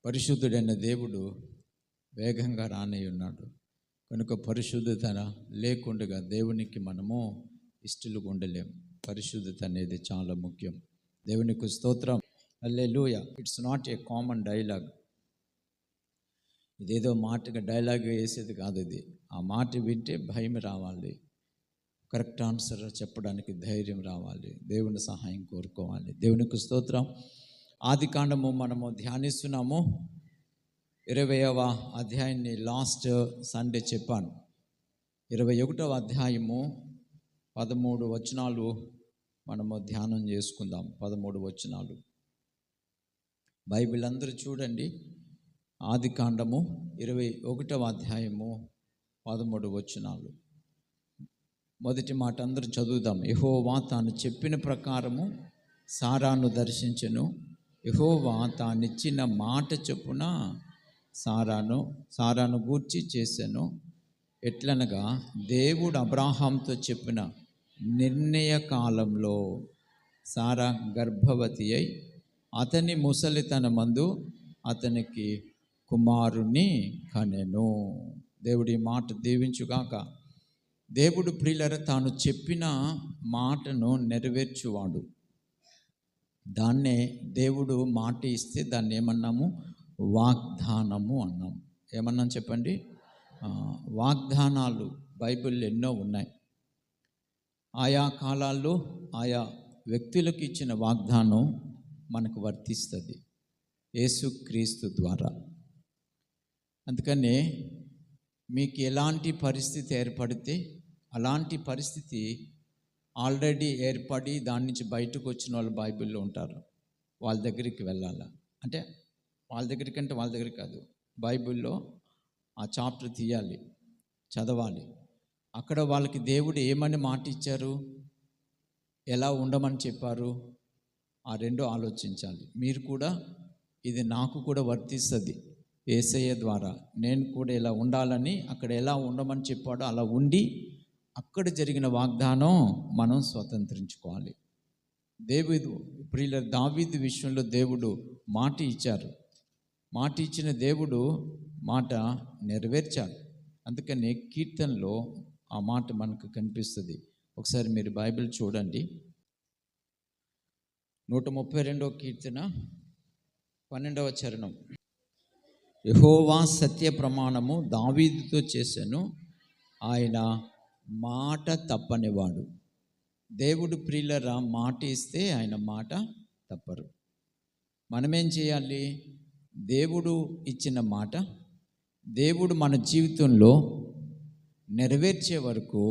పరిశుద్ధుడైన దేవుడు వేగంగా రానయ్యున్నాడు. కనుక పరిశుద్ధత లేకుండా దేవునికి మనము ఇష్టలుగా ఉండలేం. పరిశుద్ధత అనేది చాలా ముఖ్యం. దేవునికి స్తోత్రం. Hallelujah. It's not a common dialogue. ఇదేదో మాటగా డైలాగ్ వేసేది కాదు. ఇది ఆ మాట వింటే భయం రావాలి, కరెక్ట్ ఆన్సర్ చెప్పడానికి ధైర్యం రావాలి, దేవుని సహాయం కోరుకోవాలి. దేవునికి స్తోత్రం. ఆది కాండము మనము ధ్యానిస్తున్నాము. 20వ అధ్యాయాన్ని లాస్ట్ సండే చెప్పాను. 21వ అధ్యాయము 13 వచనాలు మనము ధ్యానం చేసుకుందాం. 13 వచనాలు బైబిల్ అందరూ చూడండి. ఆది కాండము 21వ అధ్యాయము 13 వచనాలు. మొదటి మాట అందరూ చదువుదాం. యెహోవా తాను చెప్పిన ప్రకారము సారాను దర్శించెను. యెహోవా తానిచ్చిన మాట చొప్పున సారాను గూర్చి చేసెను. ఎట్లనగా దేవుడు అబ్రాహాంతో చెప్పిన నిర్ణయ కాలంలో సారా గర్భవతి అయి అతని ముసలితనమందు అతనికి కుమారుని కనెను. దేవుడి మాట దీవించుగాక. దేవుడు ప్రియులారా తాను చెప్పిన మాటను నెరవేర్చువాడు. దాన్నే దేవుడు మాట ఇస్తే దాన్ని ఏమన్నాము? వాగ్దానము అన్నాం. ఏమన్నాం చెప్పండి? వాగ్దానాలు బైబిల్లో ఎన్నో ఉన్నాయి. ఆయా కాలాల్లో ఆయా వ్యక్తులకు ఇచ్చిన వాగ్దానం మనకు వర్తిస్తుంది యేసుక్రీస్తు ద్వారా. అందుకనే మీకు ఎలాంటి పరిస్థితి ఏర్పడితే అలాంటి పరిస్థితి ఆల్రెడీ ఏర్పడి దాని నుంచి బయటకు వచ్చిన వాళ్ళు బైబిల్లో ఉంటారు. వాళ్ళ దగ్గరికి వెళ్ళాలి. అంటే వాళ్ళ దగ్గరికి కాదు, బైబిల్లో ఆ చాప్టర్ తీయాలి, చదవాలి. అక్కడ వాళ్ళకి దేవుడు ఏమని మాట ఇచ్చారు, ఎలా ఉండమని చెప్పారు, ఆ రెండు ఆలోచించాలి. మీరు కూడా ఇది నాకు కూడా వర్తిస్తుంది. యేసయ్య ద్వారా నేను కూడా ఇలా ఉండాలని, అక్కడ ఎలా ఉండమని చెప్పాడో అలా ఉండి అక్కడ జరిగిన వాగ్దానం మనం స్వతంత్రించుకోవాలి. దావీదు విషయంలో దేవుడు మాట ఇచ్చారు. మాట ఇచ్చిన దేవుడు మాట నెరవేర్చారు. అందుకని కీర్తనలో ఆ మాట మనకు కనిపిస్తుంది. ఒకసారి మీరు బైబిల్ చూడండి. 132వ కీర్తన 12వ చరణం. యెహోవా సత్య ప్రమాణము దావీదుతో చేశాను, ఆయన మాట తప్పనివాడు. దేవుడు ప్రియులరా మాట ఇస్తే ఆయన మాట తప్పరు. మనమేం చేయాలి? దేవుడు ఇచ్చిన మాట దేవుడు మన జీవితంలో నెరవేర్చే వరకు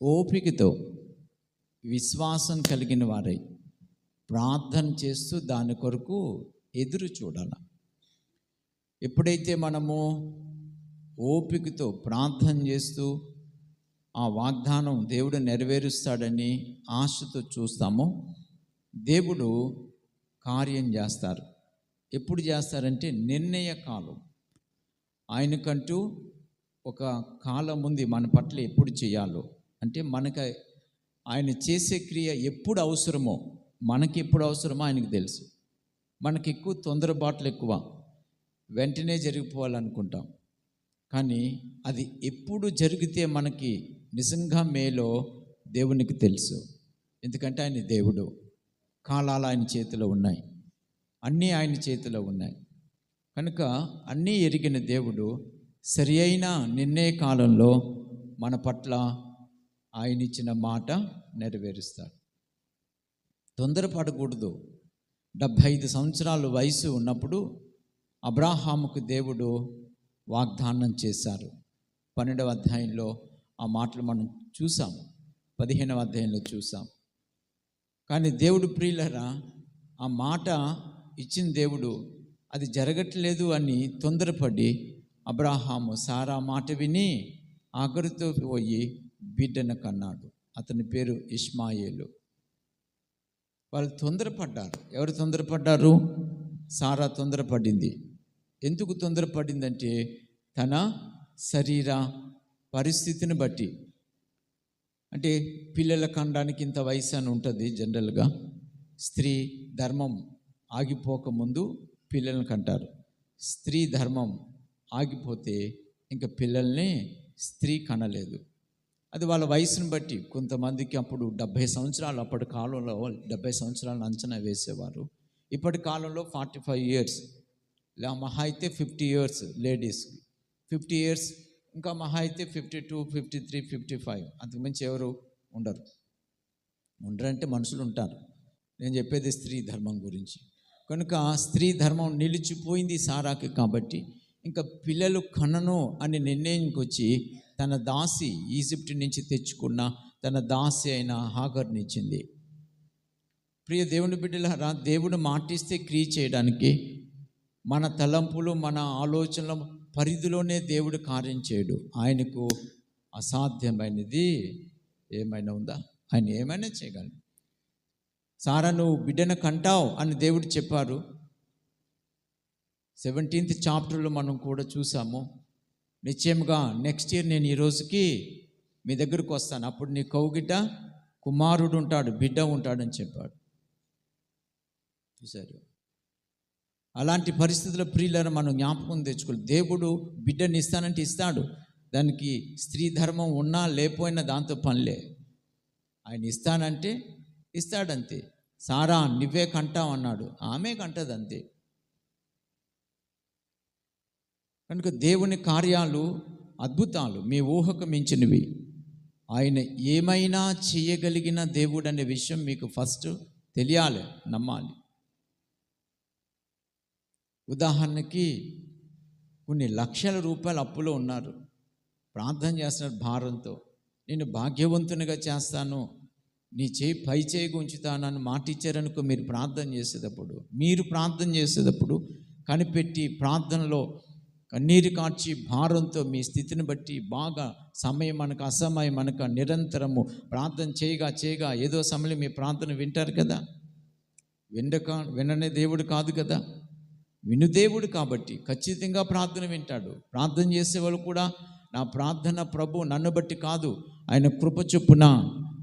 ఓపికతో విశ్వాసం కలిగిన వారై ప్రార్థన చేస్తూ దాని కొరకు ఎదురు చూడాలి. ఎప్పుడైతే మనము ఓపికతో ప్రార్థన చేస్తూ ఆ వాగ్దానం దేవుడు నెరవేరుస్తాడని ఆశతో చూస్తామో దేవుడు కార్యం చేస్తారు. ఎప్పుడు చేస్తారంటే నిర్ణయ కాలం. ఆయనకంటూ ఒక కాలం ఉంది మన పట్ల ఎప్పుడు చేయాలో. అంటే మనకు ఆయన చేసే క్రియ ఎప్పుడు అవసరమో, మనకి ఎప్పుడు అవసరమో ఆయనకు తెలుసు. మనకి ఎక్కువ తొందరపాట్లు ఎక్కువ, వెంటనే జరిగిపోవాలనుకుంటాం. కానీ అది ఎప్పుడు జరిగితే మనకి నిజంగా మేలో దేవునికి తెలుసు. ఎందుకంటే ఆయన దేవుడు, కాలాలు ఆయన చేతిలో ఉన్నాయి, అన్నీ ఆయన చేతిలో ఉన్నాయి. కనుక అన్నీ ఎరిగిన దేవుడు సరి అయిన నిర్ణయ కాలంలో మన పట్ల ఆయన ఇచ్చిన మాట నెరవేరుస్తాడు. తొందరపడకూడదు. 75 సంవత్సరాల వయసు ఉన్నప్పుడు అబ్రాహాముకు దేవుడు వాగ్దానం చేశారు. 12వ అధ్యాయంలో ఆ మాటలు మనం చూసాం, 15వ అధ్యాయంలో చూసాం. కానీ దేవుడు ప్రియులరా ఆ మాట ఇచ్చిన దేవుడు అది జరగట్లేదు అని తొందరపడి అబ్రాహాము సారా మాట విని ఆగరుతో పోయి బిడ్డను కన్నాడు. అతని పేరు ఇష్మాయేలు. వాళ్ళు తొందరపడ్డారు. ఎవరు తొందరపడ్డారు? సారా తొందరపడింది. ఎందుకు తొందరపడిందంటే తన శరీర పరిస్థితిని బట్టి. అంటే పిల్లల కనడానికి ఇంత వయసు అని ఉంటుంది జనరల్గా. స్త్రీ ధర్మం ఆగిపోకముందు పిల్లలను కంటారు. స్త్రీ ధర్మం ఆగిపోతే ఇంకా పిల్లల్ని స్త్రీ కనలేదు. అది వాళ్ళ వయసును బట్టి. కొంతమందికి అప్పుడు 70 సంవత్సరాలు, అప్పటి కాలంలో 70 సంవత్సరాలను అంచనా వేసేవారు. ఇప్పటి కాలంలో 45 ఇయర్స్, మహా అయితే 50 ఇయర్స్ లేడీస్కి, 50 ఇయర్స్, ఇంకా మహా అయితే 52, 53, 55, అంతకుమించి ఎవరు ఉండరంటే మనుషులు ఉంటారు. నేను చెప్పేది స్త్రీ ధర్మం గురించి. కనుక స్త్రీ ధర్మం నిలిచిపోయింది సారాకి. కాబట్టి ఇంకా పిల్లలు కనను అని నిర్ణయంకి వచ్చి తన దాసి, ఈజిప్ట్ నుంచి తెచ్చుకున్న తన దాసి అయిన హాగర్ని ఇచ్చింది. ప్రియ దేవుని బిడ్డలారా, దేవుడు మాటిస్తే క్రియ చేయడానికి మన తలంపులు, మన ఆలోచనల పరిధిలోనే దేవుడు కార్యం చేయడు. ఆయనకు అసాధ్యమైనది ఏమైనా ఉందా? ఆయన ఏమైనా చేయగలడు. సారా, నువ్వు బిడ్డను కంటావు అని దేవుడు చెప్పారు. 17th చాప్టర్లో మనం కూడా చూసాము. నిశ్చయంగా నెక్స్ట్ ఇయర్ నేను ఈ రోజుకి మీ దగ్గరకు వస్తాను, అప్పుడు నీ కౌగిట కుమారుడు ఉంటాడు, బిడ్డ ఉంటాడని చెప్పాడు. చూశారు? అలాంటి పరిస్థితుల్లో ప్రియులను మనం జ్ఞాపకం తెచ్చుకోవాలి. దేవుడు బిడ్డని ఇస్తానంటే ఇస్తాడు. దానికి స్త్రీ ధర్మం ఉన్నా లేకపోయినా దాంతో పనిలే. ఆయన ఇస్తానంటే ఇస్తాడంతే. సారా, నువ్వే కంటావు అన్నాడు, ఆమె కంటది అంతే. కనుక దేవుని కార్యాలు అద్భుతాలు, మీ ఊహకు మించినవి. ఆయన ఏమైనా చేయగలిగిన దేవుడు అనే విషయం మీకు ఫస్ట్ తెలియాలి, నమ్మాలి. ఉదాహరణకి కొన్ని లక్షల రూపాయలు అప్పులో ఉన్నారు, ప్రార్థన చేస్తున్నారు భారంతో. నేను భాగ్యవంతునిగా చేస్తాను, నీ చేయి పై చేయిగా ఉంచుతానని మాట ఇచ్చారనుకో. మీరు ప్రార్థన చేసేటప్పుడు కనిపెట్టి ప్రార్థనలో కన్నీరు కార్చి భారంతో మీ స్థితిని బట్టి బాగా సమయం అనక అసమయం అనక నిరంతరము ప్రార్థన చేయగా ఏదో సమయంలో మీ ప్రార్థన వింటారు కదా. విననే దేవుడు కాదు కదా, విను దేవుడు. కాబట్టి ఖచ్చితంగా ప్రార్థన వింటాడు. ప్రార్థన చేసేవాళ్ళు కూడా నా ప్రార్థన ప్రభు నన్ను బట్టి కాదు, ఆయన కృప చొప్పున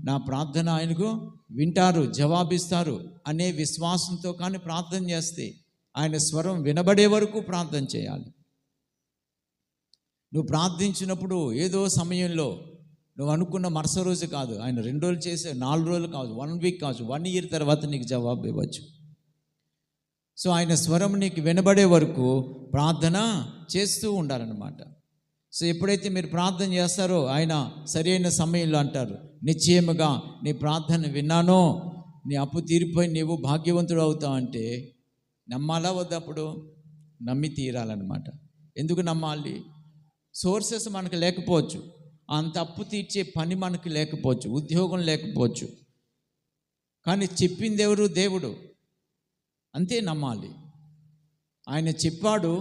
నా ప్రార్థన ఆయనకు వింటారు, జవాబిస్తారు అనే విశ్వాసంతో కానీ ప్రార్థన చేస్తే ఆయన స్వరం వినబడే వరకు ప్రార్థన చేయాలి. నువ్వు ప్రార్థించినప్పుడు ఏదో సమయంలో నువ్వు అనుకున్న మరుసటి రోజు కాదు, ఆయన 2 రోజులు చేసే, 4 రోజులు కావచ్చు, 1 వీక్ కావచ్చు, 1 ఇయర్ తర్వాత నీకు జవాబు ఇవ్వచ్చు. సో ఆయన స్వరం నీకు వినబడే వరకు ప్రార్థన చేస్తూ ఉండాలన్నమాట. సో ఎప్పుడైతే మీరు ప్రార్థన చేస్తారో ఆయన సరైన సమయంలో అంటారు, నిశ్చయముగా నీ ప్రార్థన విన్నానో, నీ అప్పు తీరిపోయి నీవు భాగ్యవంతుడు అవుతావు అంటే నమ్మాలా వద్దా? అప్పుడు నమ్మి తీరాలన్నమాట. ఎందుకు నమ్మాలి? సోర్సెస్ మనకు లేకపోవచ్చు, అంత అప్పు తీర్చే పని మనకు లేకపోవచ్చు, ఉద్యోగం లేకపోవచ్చు, కానీ చెప్పింది ఎవరు? దేవుడు. అంతే నమ్మాలి. ఆయన చెప్పాడు,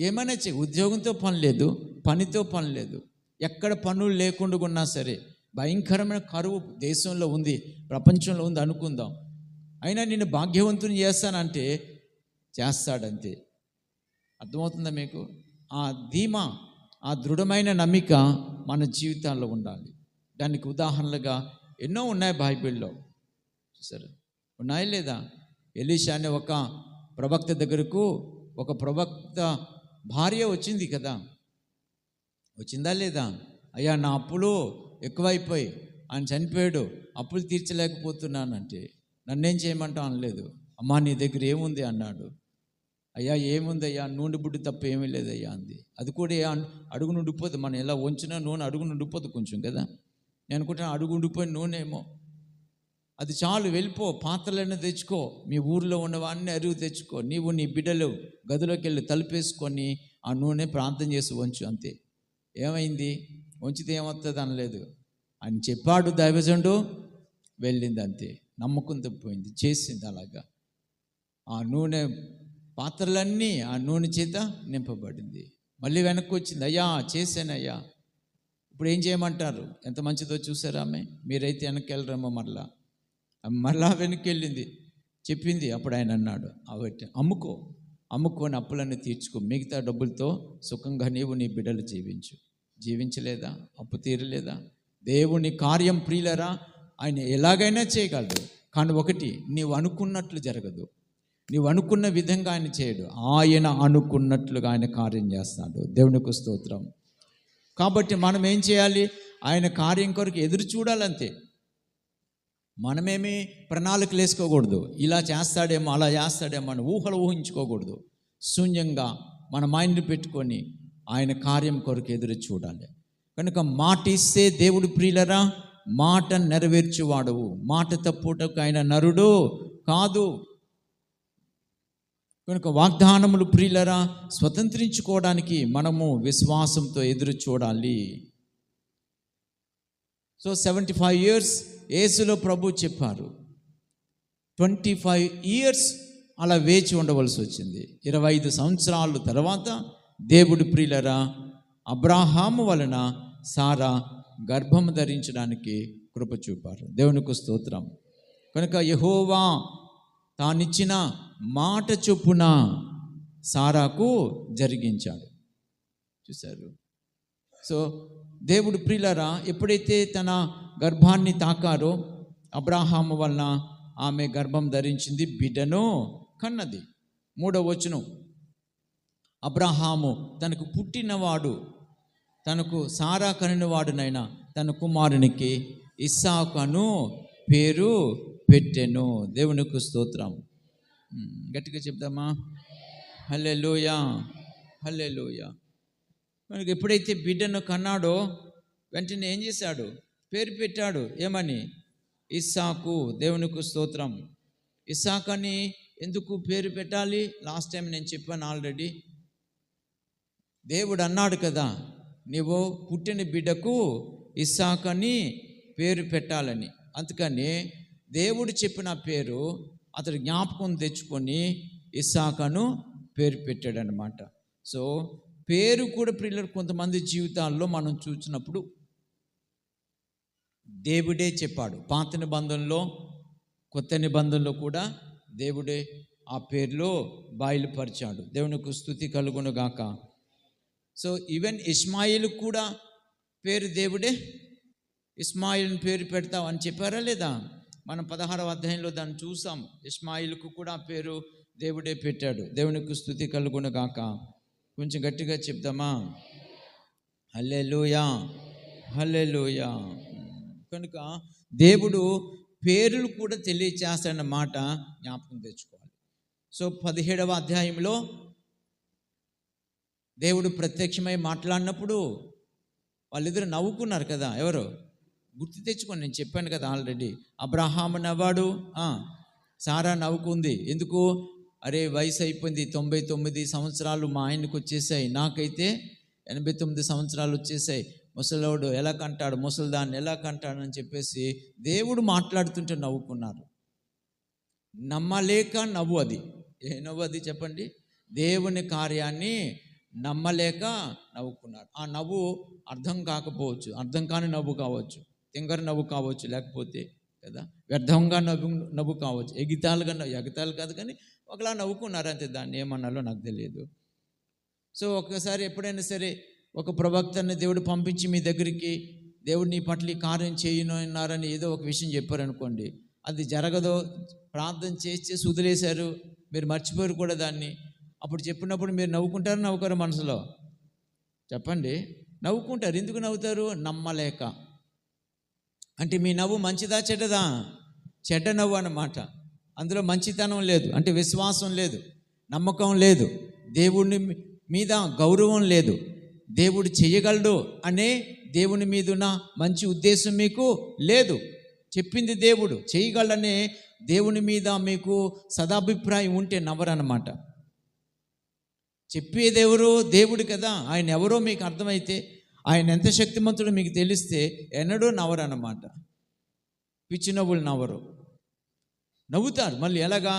ఏమైనా ఉద్యోగంతో పని లేదు, పనితో పని లేదు, ఎక్కడ పనులు లేకుండా ఉన్నా సరే, భయంకరమైన కరువు దేశంలో ఉంది, ప్రపంచంలో ఉంది అనుకుందాం, అయినా నిన్ను భాగ్యవంతుని చేస్తానంటే చేస్తాడంతే. అర్థమవుతుందా మీకు? ఆ ధీమా, ఆ దృఢమైన నమ్మిక మన జీవితాల్లో ఉండాలి. దానికి ఉదాహరణలుగా ఎన్నో ఉన్నాయి బైబిల్లో. చూసారు? ఉన్నాయి లేదా? ఎలీషా అనే ఒక ప్రవక్త దగ్గరకు ఒక ప్రవక్త భార్య వచ్చింది కదా, వచ్చిందా లేదా? అయ్యా నా అప్పులు ఎక్కువైపోయి ఆయన చనిపోయాడు, అప్పులు తీర్చలేకపోతున్నానంటే నన్నేం చేయమంటావు అనలేదు. అమ్మా నీ దగ్గర ఏముంది అన్నాడు. అయ్యా ఏముందయ్యా, నూనె బుడ్డి తప్ప ఏమీ లేదయ్యా అంది. అది కూడా అడుగు నుండిపోదు, మనం ఎలా వంచినా నూనె అడుగు నుండిపోదు కొంచెం కదా. నేను అనుకుంటాను అడుగు ఉండిపోయి నూనె ఏమో, అది చాలు, వెళ్ళిపో, పాత్రలన్నీ తెచ్చుకో, మీ ఊరిలో ఉన్నవన్నీ అరువు తెచ్చుకో, నీవు నీ బిడ్డలు గదిలోకి వెళ్ళి తలుపేసుకొని ఆ నూనె ప్రార్థన చేసి వంచు అంతే. ఏమైంది? వంచితే ఏమవుతుంది అనలేదు. ఆయన చెప్పాడు దైవజనుడు, వెళ్ళింది అంతే. నమ్మకం తప్పిపోయింది, చేసింది అలాగా. ఆ నూనె పాత్రలన్నీ ఆ నూనె చేత నింపబడింది. మళ్ళీ వెనక్కి వచ్చింది, అయ్యా చేశానయ్యా, ఇప్పుడు ఏం చేయమంటారు? ఎంత మంచిదో చూసారా ఆమె? మీరైతే వెనక్కి వెళ్ళరేమో. మరలా వెనక్కి వెళ్ళింది, చెప్పింది. అప్పుడు ఆయన అన్నాడు, అవట్టి అమ్ముకొని అప్పులన్నీ తీర్చుకో, మిగతా డబ్బులతో సుఖంగా నీవు నీ బిడ్డలు జీవించలేదా? అప్పు తీరలేదా? దేవుని కార్యం ప్రియులరా ఆయన ఎలాగైనా చేయగలడు, కానీ ఒకటి, నీవు అనుకున్నట్లు జరగదు. నీవు అనుకున్న విధంగా ఆయన చేయడు, ఆయన అనుకున్నట్లుగా ఆయన కార్యం చేస్తాడు. దేవునికి స్తోత్రం. కాబట్టి మనం ఏం చేయాలి? ఆయన కార్యం కొరకు ఎదురు చూడాలంతే. మనమేమి ప్రణాళికలు వేసుకోకూడదు, ఇలా చేస్తాడేమో అలా చేస్తాడేమో అని ఊహలు ఊహించుకోకూడదు. శూన్యంగా మన మైండ్ పెట్టుకొని ఆయన కార్యం కొరకు ఎదురు చూడాలి. కనుక మాట ఇస్తే దేవుడు ప్రియులరా మాట నెరవేర్చువాడవు, మాట తప్పుటకు ఆయన నరుడు కాదు. కనుక వాగ్దానములు ప్రియులరా స్వతంత్రించుకోవడానికి మనము విశ్వాసంతో ఎదురు చూడాలి. సో 75 years యేసులో ప్రభు చెప్పారు. 25 years అలా వేచి ఉండవలసి వచ్చింది. 25 సంవత్సరాల తర్వాత దేవుడు ప్రియులరా అబ్రాహాము వలన సారా గర్భము ధరించడానికి కృప చూపారు. దేవునికి స్తోత్రం. కనుక యెహోవా తానిచ్చిన మాట చొప్పున సారాకు జరిగించాడు. చూశారు. సో దేవుడు ప్రియులరా ఎప్పుడైతే తన గర్భాన్ని తాకారో అబ్రాహాము వలన ఆమె గర్భం ధరించింది, బిడ్డను కన్నది. 3వ వచనం, అబ్రాహాము తనకు పుట్టినవాడు, తనకు సారా కనినవాడునైనా తన కుమారునికి ఇస్సాకును పేరు పెట్టెను. దేవునికి స్తోత్రం. గట్టిగా చెప్దామా? హల్లెలూయా, హల్లెలూయా. మనకి ఎప్పుడైతే బిడ్డను కన్నాడో వెంటనే ఏం చేశాడు? పేరు పెట్టాడు. ఏమని? ఇస్సాకు. దేవునికి స్తోత్రం. ఇస్సాకు అని ఎందుకు పేరు పెట్టాలి? లాస్ట్ టైం నేను చెప్పాను ఆల్రెడీ. దేవుడు అన్నాడు కదా, నీవు పుట్టిన బిడ్డకు ఇస్సాకు అని పేరు పెట్టాలని. అందుకని దేవుడు చెప్పిన పేరు అతడు జ్ఞాపకం తెచ్చుకొని ఇస్సాకును పేరు పెట్టాడనమాట. సో పేరు కూడా ప్రియులు కొంతమంది జీవితాల్లో మనం చూసినప్పుడు దేవుడే చెప్పాడు. పాత నిబంధనలో కొత్త నిబంధనలో కూడా దేవుడే ఆ పేరులో బయలుపరిచాడు. దేవునికి స్తుతి కలుగును గాక. సో ఈవెన్ ఇస్మాయిల్ కూడా పేరు దేవుడే, ఇస్మాయిల్ని పేరు పెడతావు అని చెప్పారా లేదా? మనం 16వ అధ్యాయంలో దాన్ని చూసాం. ఇస్మాయిల్కు కూడా పేరు దేవుడే పెట్టాడు. దేవునికి స్తుతి కలుగును గాక. కొంచెం గట్టిగా చెప్దామా? హల్లెలూయా, హల్లెలూయా. కనుక దేవుడు పేర్లు కూడా తెలియచేస్తాడన్న మాట జ్ఞాపకం తెచ్చుకోవాలి. సో 17వ అధ్యాయంలో దేవుడు ప్రత్యక్షమై మాట్లాడినప్పుడు వాళ్ళిద్దరు నవ్వుకున్నారు కదా. ఎవరు? గుర్తు తెచ్చుకోండి. నేను చెప్పాను కదా ఆల్రెడీ. అబ్రహాము నవ్వాడు, సారా నవ్వుకుంది. ఎందుకు? అరే వయసు అయిపోయింది, 99 సంవత్సరాలు మా ఆయనకు వచ్చేసాయి, నాకైతే 89 సంవత్సరాలు వచ్చేసాయి, ముసలోడు ఎలా కంటాడు, ముసలిదాన్ని ఎలా కంటాడు అని చెప్పేసి దేవుడు మాట్లాడుతుంటే నవ్వుకున్నారు. నమ్మలేక నవ్వు. అది ఏ నవ్వు? అది చెప్పండి. దేవుని కార్యాన్ని నమ్మలేక నవ్వుకున్నారు. ఆ నవ్వు అర్థం కాకపోవచ్చు, అర్థం కాని నవ్వు కావచ్చు, తింగర నవ్వు కావచ్చు, లేకపోతే కదా వ్యర్థంగా నవ్వు కావచ్చు, ఎగితాలు కాదు కానీ ఒకలా నవ్వుకున్నారు అంతే. దాన్ని ఏమన్నాలో నాకు తెలియదు. సో ఒకసారి ఎప్పుడైనా సరే ఒక ప్రవక్తని దేవుడు పంపించి మీ దగ్గరికి దేవుడు నీ పట్ల కార్యం చేయనున్నారని ఏదో ఒక విషయం చెప్పారనుకోండి, అది జరగదో, ప్రార్థన చేసి వదిలేశారు, మీరు మర్చిపోయారు కూడా దాన్ని. అప్పుడు చెప్పినప్పుడు మీరు నవ్వుకుంటారు, నవ్వుకోరు? మనసులో చెప్పండి. నవ్వుకుంటారు. ఎందుకు నవ్వుతారు? నమ్మలేక. అంటే మీ నవ్వు మంచిదా చెడ్డదా? చెడ్డ నవ్వు అన్నమాట. అందులో మంచితనం లేదు, అంటే విశ్వాసం లేదు, నమ్మకం లేదు, దేవుని మీద గౌరవం లేదు, దేవుడు చేయగలడు అనే దేవుని మీదున్న మంచి ఉద్దేశం మీకు లేదు. చెప్పింది దేవుడు చేయగలడనే దేవుని మీద మీకు సదాభిప్రాయం ఉంటే నవ్వరన్నమాట. చెప్పేదెవరో దేవుడు కదా, ఆయన ఎవరో మీకు అర్థమైతే, ఆయన ఎంత శక్తిమంతుడో మీకు తెలిస్తే ఎన్నడూ నవ్వరన్నమాట. పిచ్చి నవ్వులు నవ్వరు. నవ్వుతారు మళ్ళీ. ఎలాగా?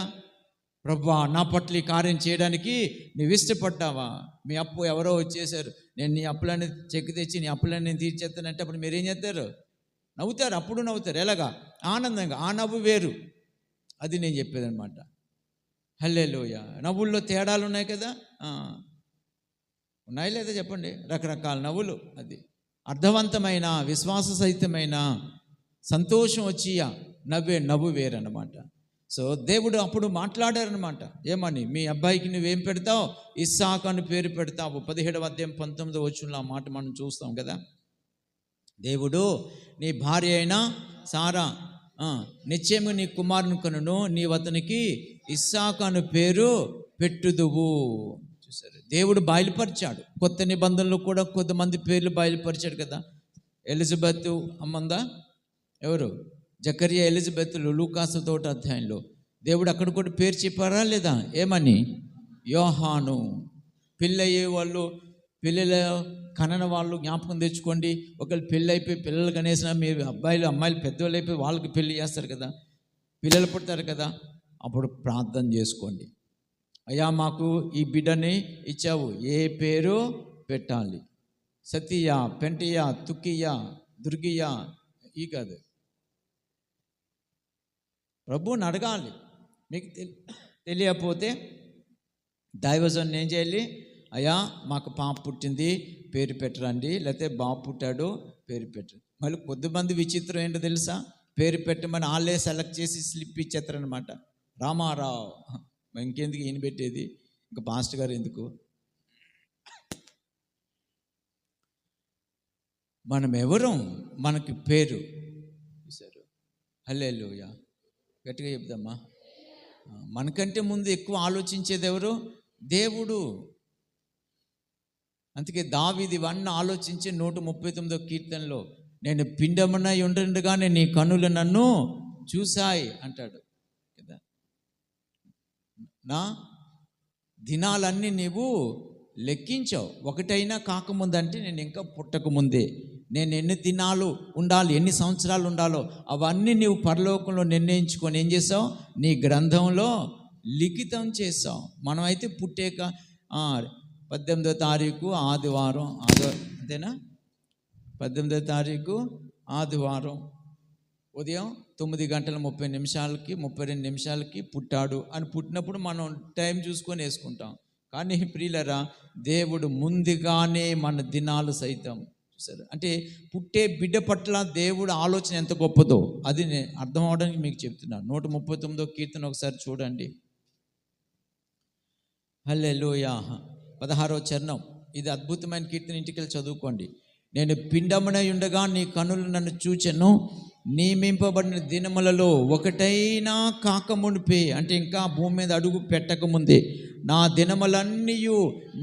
ప్రభువా నా పట్ల ఈ కార్యం చేయడానికి నువ్వు ఇష్టపడ్డావా? మీ అప్పు ఎవరో వచ్చేసారు, నేను నీ అప్పులన్నీ చెక్కి తెచ్చి నీ అప్పులన్నీ నేను తీర్చేస్తానంటే అప్పుడు మీరేం చేస్తారు? నవ్వుతారు. అప్పుడు నవ్వుతారు. ఎలాగా? ఆనందంగా. ఆ నవ్వు వేరు. అది నేను చెప్పేదన్నమాట. హల్లెలూయా. నవ్వుల్లో తేడాలు ఉన్నాయి కదా, ఉన్నాయి లేదా చెప్పండి? రకరకాల నవ్వులు. అది అర్థవంతమైన, విశ్వాస సహితమైన, సంతోషం వచ్చి నవ్వు వేరన్నమాట. సో దేవుడు అప్పుడు మాట్లాడారనమాట, ఏమని, మీ అబ్బాయికి నువ్వేం పెడతావు, ఇస్సాకు అని పేరు పెడతావు. 17వ అధ్యాయం 19వ వచనంలో ఆ మాట మనం చూస్తాం కదా. దేవుడు నీ భార్య అయిన సారా నిశ్చయము నీ కుమారుని కనును, నీవు అతనికి ఇస్సాకు అని పేరు పెట్టుదువు. చూసారు, దేవుడు బయలుపరిచాడు. కొత్త నిబంధనలు కూడా కొంతమంది పేర్లు బయలుపరిచాడు కదా. ఎలిజబెత్ అమ్మందా, ఎవరు, జకరియా ఎలిజబెత్లు లూకాసు 1వ అధ్యాయంలో దేవుడు అక్కడ కూడా పేరు చెప్పారా లేదా, ఏమని, యోహాను. పెళ్ళయ్యే వాళ్ళు, పిల్లల కనన వాళ్ళు జ్ఞాపకం తెచ్చుకోండి. ఒకళ్ళు పెళ్ళి అయిపోయి పిల్లలు కనేసిన మీరు అమ్మాయిలు పెద్దవాళ్ళు అయిపోయి వాళ్ళకి పెళ్ళి చేస్తారు కదా, పిల్లలు పుడతారు కదా, అప్పుడు ప్రార్థన చేసుకోండి. అయ్యా మాకు ఈ బిడ్డని ఇచ్చావు, ఏ పేరు పెట్టాలి, సతీయ, పెంటియ, తుకియ, దుర్గియ, ఈ కాదు, ప్రభువుని అడగాలి. మీకు తెలియకపోతే దైవజన్ ఏం చేయాలి, అయ్యా మాకు పాప పుట్టింది పేరు పెట్టరండి, లేకపోతే బాబు పుట్టాడు పేరు పెట్టరు. మళ్ళీ కొద్దిమంది విచిత్రం ఏంటో తెలుసా, పేరు పెట్టమని వాళ్ళే సెలెక్ట్ చేసి స్లిప్ ఇచ్చేస్తారనమాట. రామారావు, ఇంకెందుకు ఈయన పెట్టేది, ఇంకా పాస్టర్ గారు ఎందుకు. మనం ఎవరు, మనకి పేరు చూసారు. హల్లెలూయా, గట్టిగా చెప్దామా. మనకంటే ముందు ఎక్కువ ఆలోచించేది ఎవరు, దేవుడు. అందుకే దావీదు ఇవన్నీ ఆలోచించి 139వ కీర్తనలో నేను పిండమునై ఉండగానే నీ కన్నులు నన్ను చూశాయి అంటాడు కదా. నా దినాలన్నీ నీవు లెక్కించావు, ఒకటైనా కాకముందంటే నేను ఇంకా పుట్టకముందే, నేను ఎన్ని దినాలు ఉండాలి, ఎన్ని సంవత్సరాలు ఉండాలో అవన్నీ నీవు పరలోకంలో నిర్ణయించుకొని ఏం చేసావు, నీ గ్రంథంలో లిఖితం చేసావు. మనమైతే పుట్టాక 18వ తారీఖు ఆదివారం, అంతేనా, 18వ తారీఖు ఆదివారం ఉదయం 9:30 32 నిమిషాలకి పుట్టాడు అని పుట్టినప్పుడు మనం టైం చూసుకొని వేసుకుంటాం. కానీ ప్రియులరా, దేవుడు ముందుగానే మన దినాలు సైతం చూసారు. అంటే పుట్టే బిడ్డ పట్ల దేవుడు ఆలోచన ఎంత గొప్పదో అది నేను అర్థం అవడానికి మీకు చెప్తున్నాను. 139వ కీర్తన ఒకసారి చూడండి. హల్లెలూయా, 16వ చరణం. ఇది అద్భుతమైన కీర్తన, ఇంటికి వెళ్ళి చదువుకోండి. నేను పిండమునై ఉండగా నీ కనులు నన్ను చూచెను, నియమింపబడిన దినములలో ఒకటైనా కాకమునిపే, అంటే ఇంకా భూమి మీద అడుగు పెట్టకముందే నా దినములన్నీ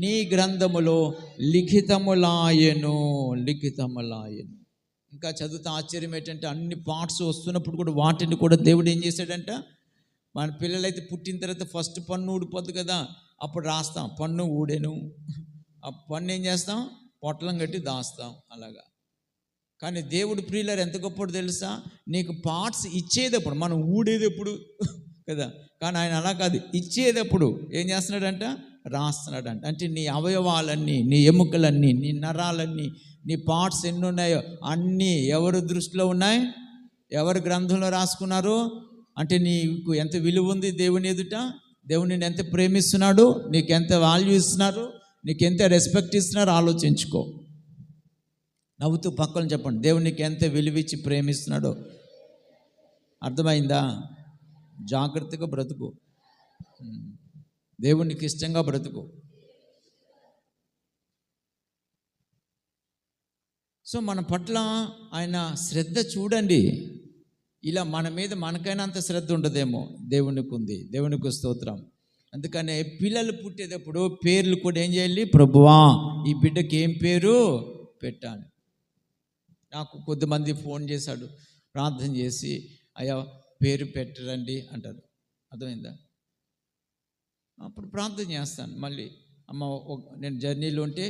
నీ గ్రంథములో లిఖితములాయెను. ఇంకా చదువుతా ఆశ్చర్యం ఏంటంటే అన్ని పార్ట్స్ వస్తున్నప్పుడు కూడా వాటిని కూడా దేవుడు ఏం చేశాడంట, మన పిల్లలైతే పుట్టిన తర్వాత ఫస్ట్ పన్ను ఊడిపోద్దు కదా, అప్పుడు రాస్తాం పన్ను ఊడెను, ఆ పన్ను ఏం చేస్తాం, పొట్లం కట్టి దాస్తాం అలాగా. కానీ దేవుడు ప్రియులారు ఎంత గొప్పడు తెలుసా, నీకు పార్ట్స్ ఇచ్చేటప్పుడు, మనం ఊడేటప్పుడు కదా, కానీ ఆయన అలా కాదు, ఇచ్చేటప్పుడు ఏం చేస్తున్నాడంట, రాస్తున్నాడంట. అంటే నీ అవయవాలన్నీ, నీ ఎముకలన్నీ, నీ నరాలన్నీ, నీ పార్ట్స్ ఎన్ని ఉన్నాయో అన్నీ ఎవరి దృష్టిలో ఉన్నాయి, ఎవరి గ్రంథంలో రాసుకున్నారు. అంటే నీకు ఎంత విలువ ఉంది దేవుని ఎదుట, దేవుని నిన్ను ఎంత ప్రేమిస్తున్నాడు, నీకు ఎంత వాల్యూ ఇస్తున్నారు, నీకు ఎంత రెస్పెక్ట్ ఇస్తున్నారు ఆలోచించుకో. నవ్వుతూ పక్కన చెప్పండి, దేవునికి ఎంత విలువిచ్చి ప్రేమిస్తున్నాడో. అర్థమైందా? జాగ్రత్తగా బ్రతుకు, దేవునికి ఇష్టంగా బ్రతుకు. సో మన పట్ల ఆయన శ్రద్ధ చూడండి. ఇలా మన మీద మనకైనా అంత శ్రద్ధ ఉండదేమో, దేవునికి ఉంది. దేవునికి స్తోత్రం. అందుకనే పిల్లలు పుట్టేటప్పుడు పేర్లు కూడా ఏం చేయాలి, ప్రభువా ఈ బిడ్డకి ఏం పేరు పెట్టాలి. నాకు కొద్దిమంది ఫోన్ చేశాడు, ప్రార్థన చేసి అయ్యా పేరు పెట్టరండి అంటారు. అర్థమైందా? అప్పుడు ప్రార్థన చేస్తాను. మళ్ళీ అమ్మ నేను జర్నీలో ఉంటే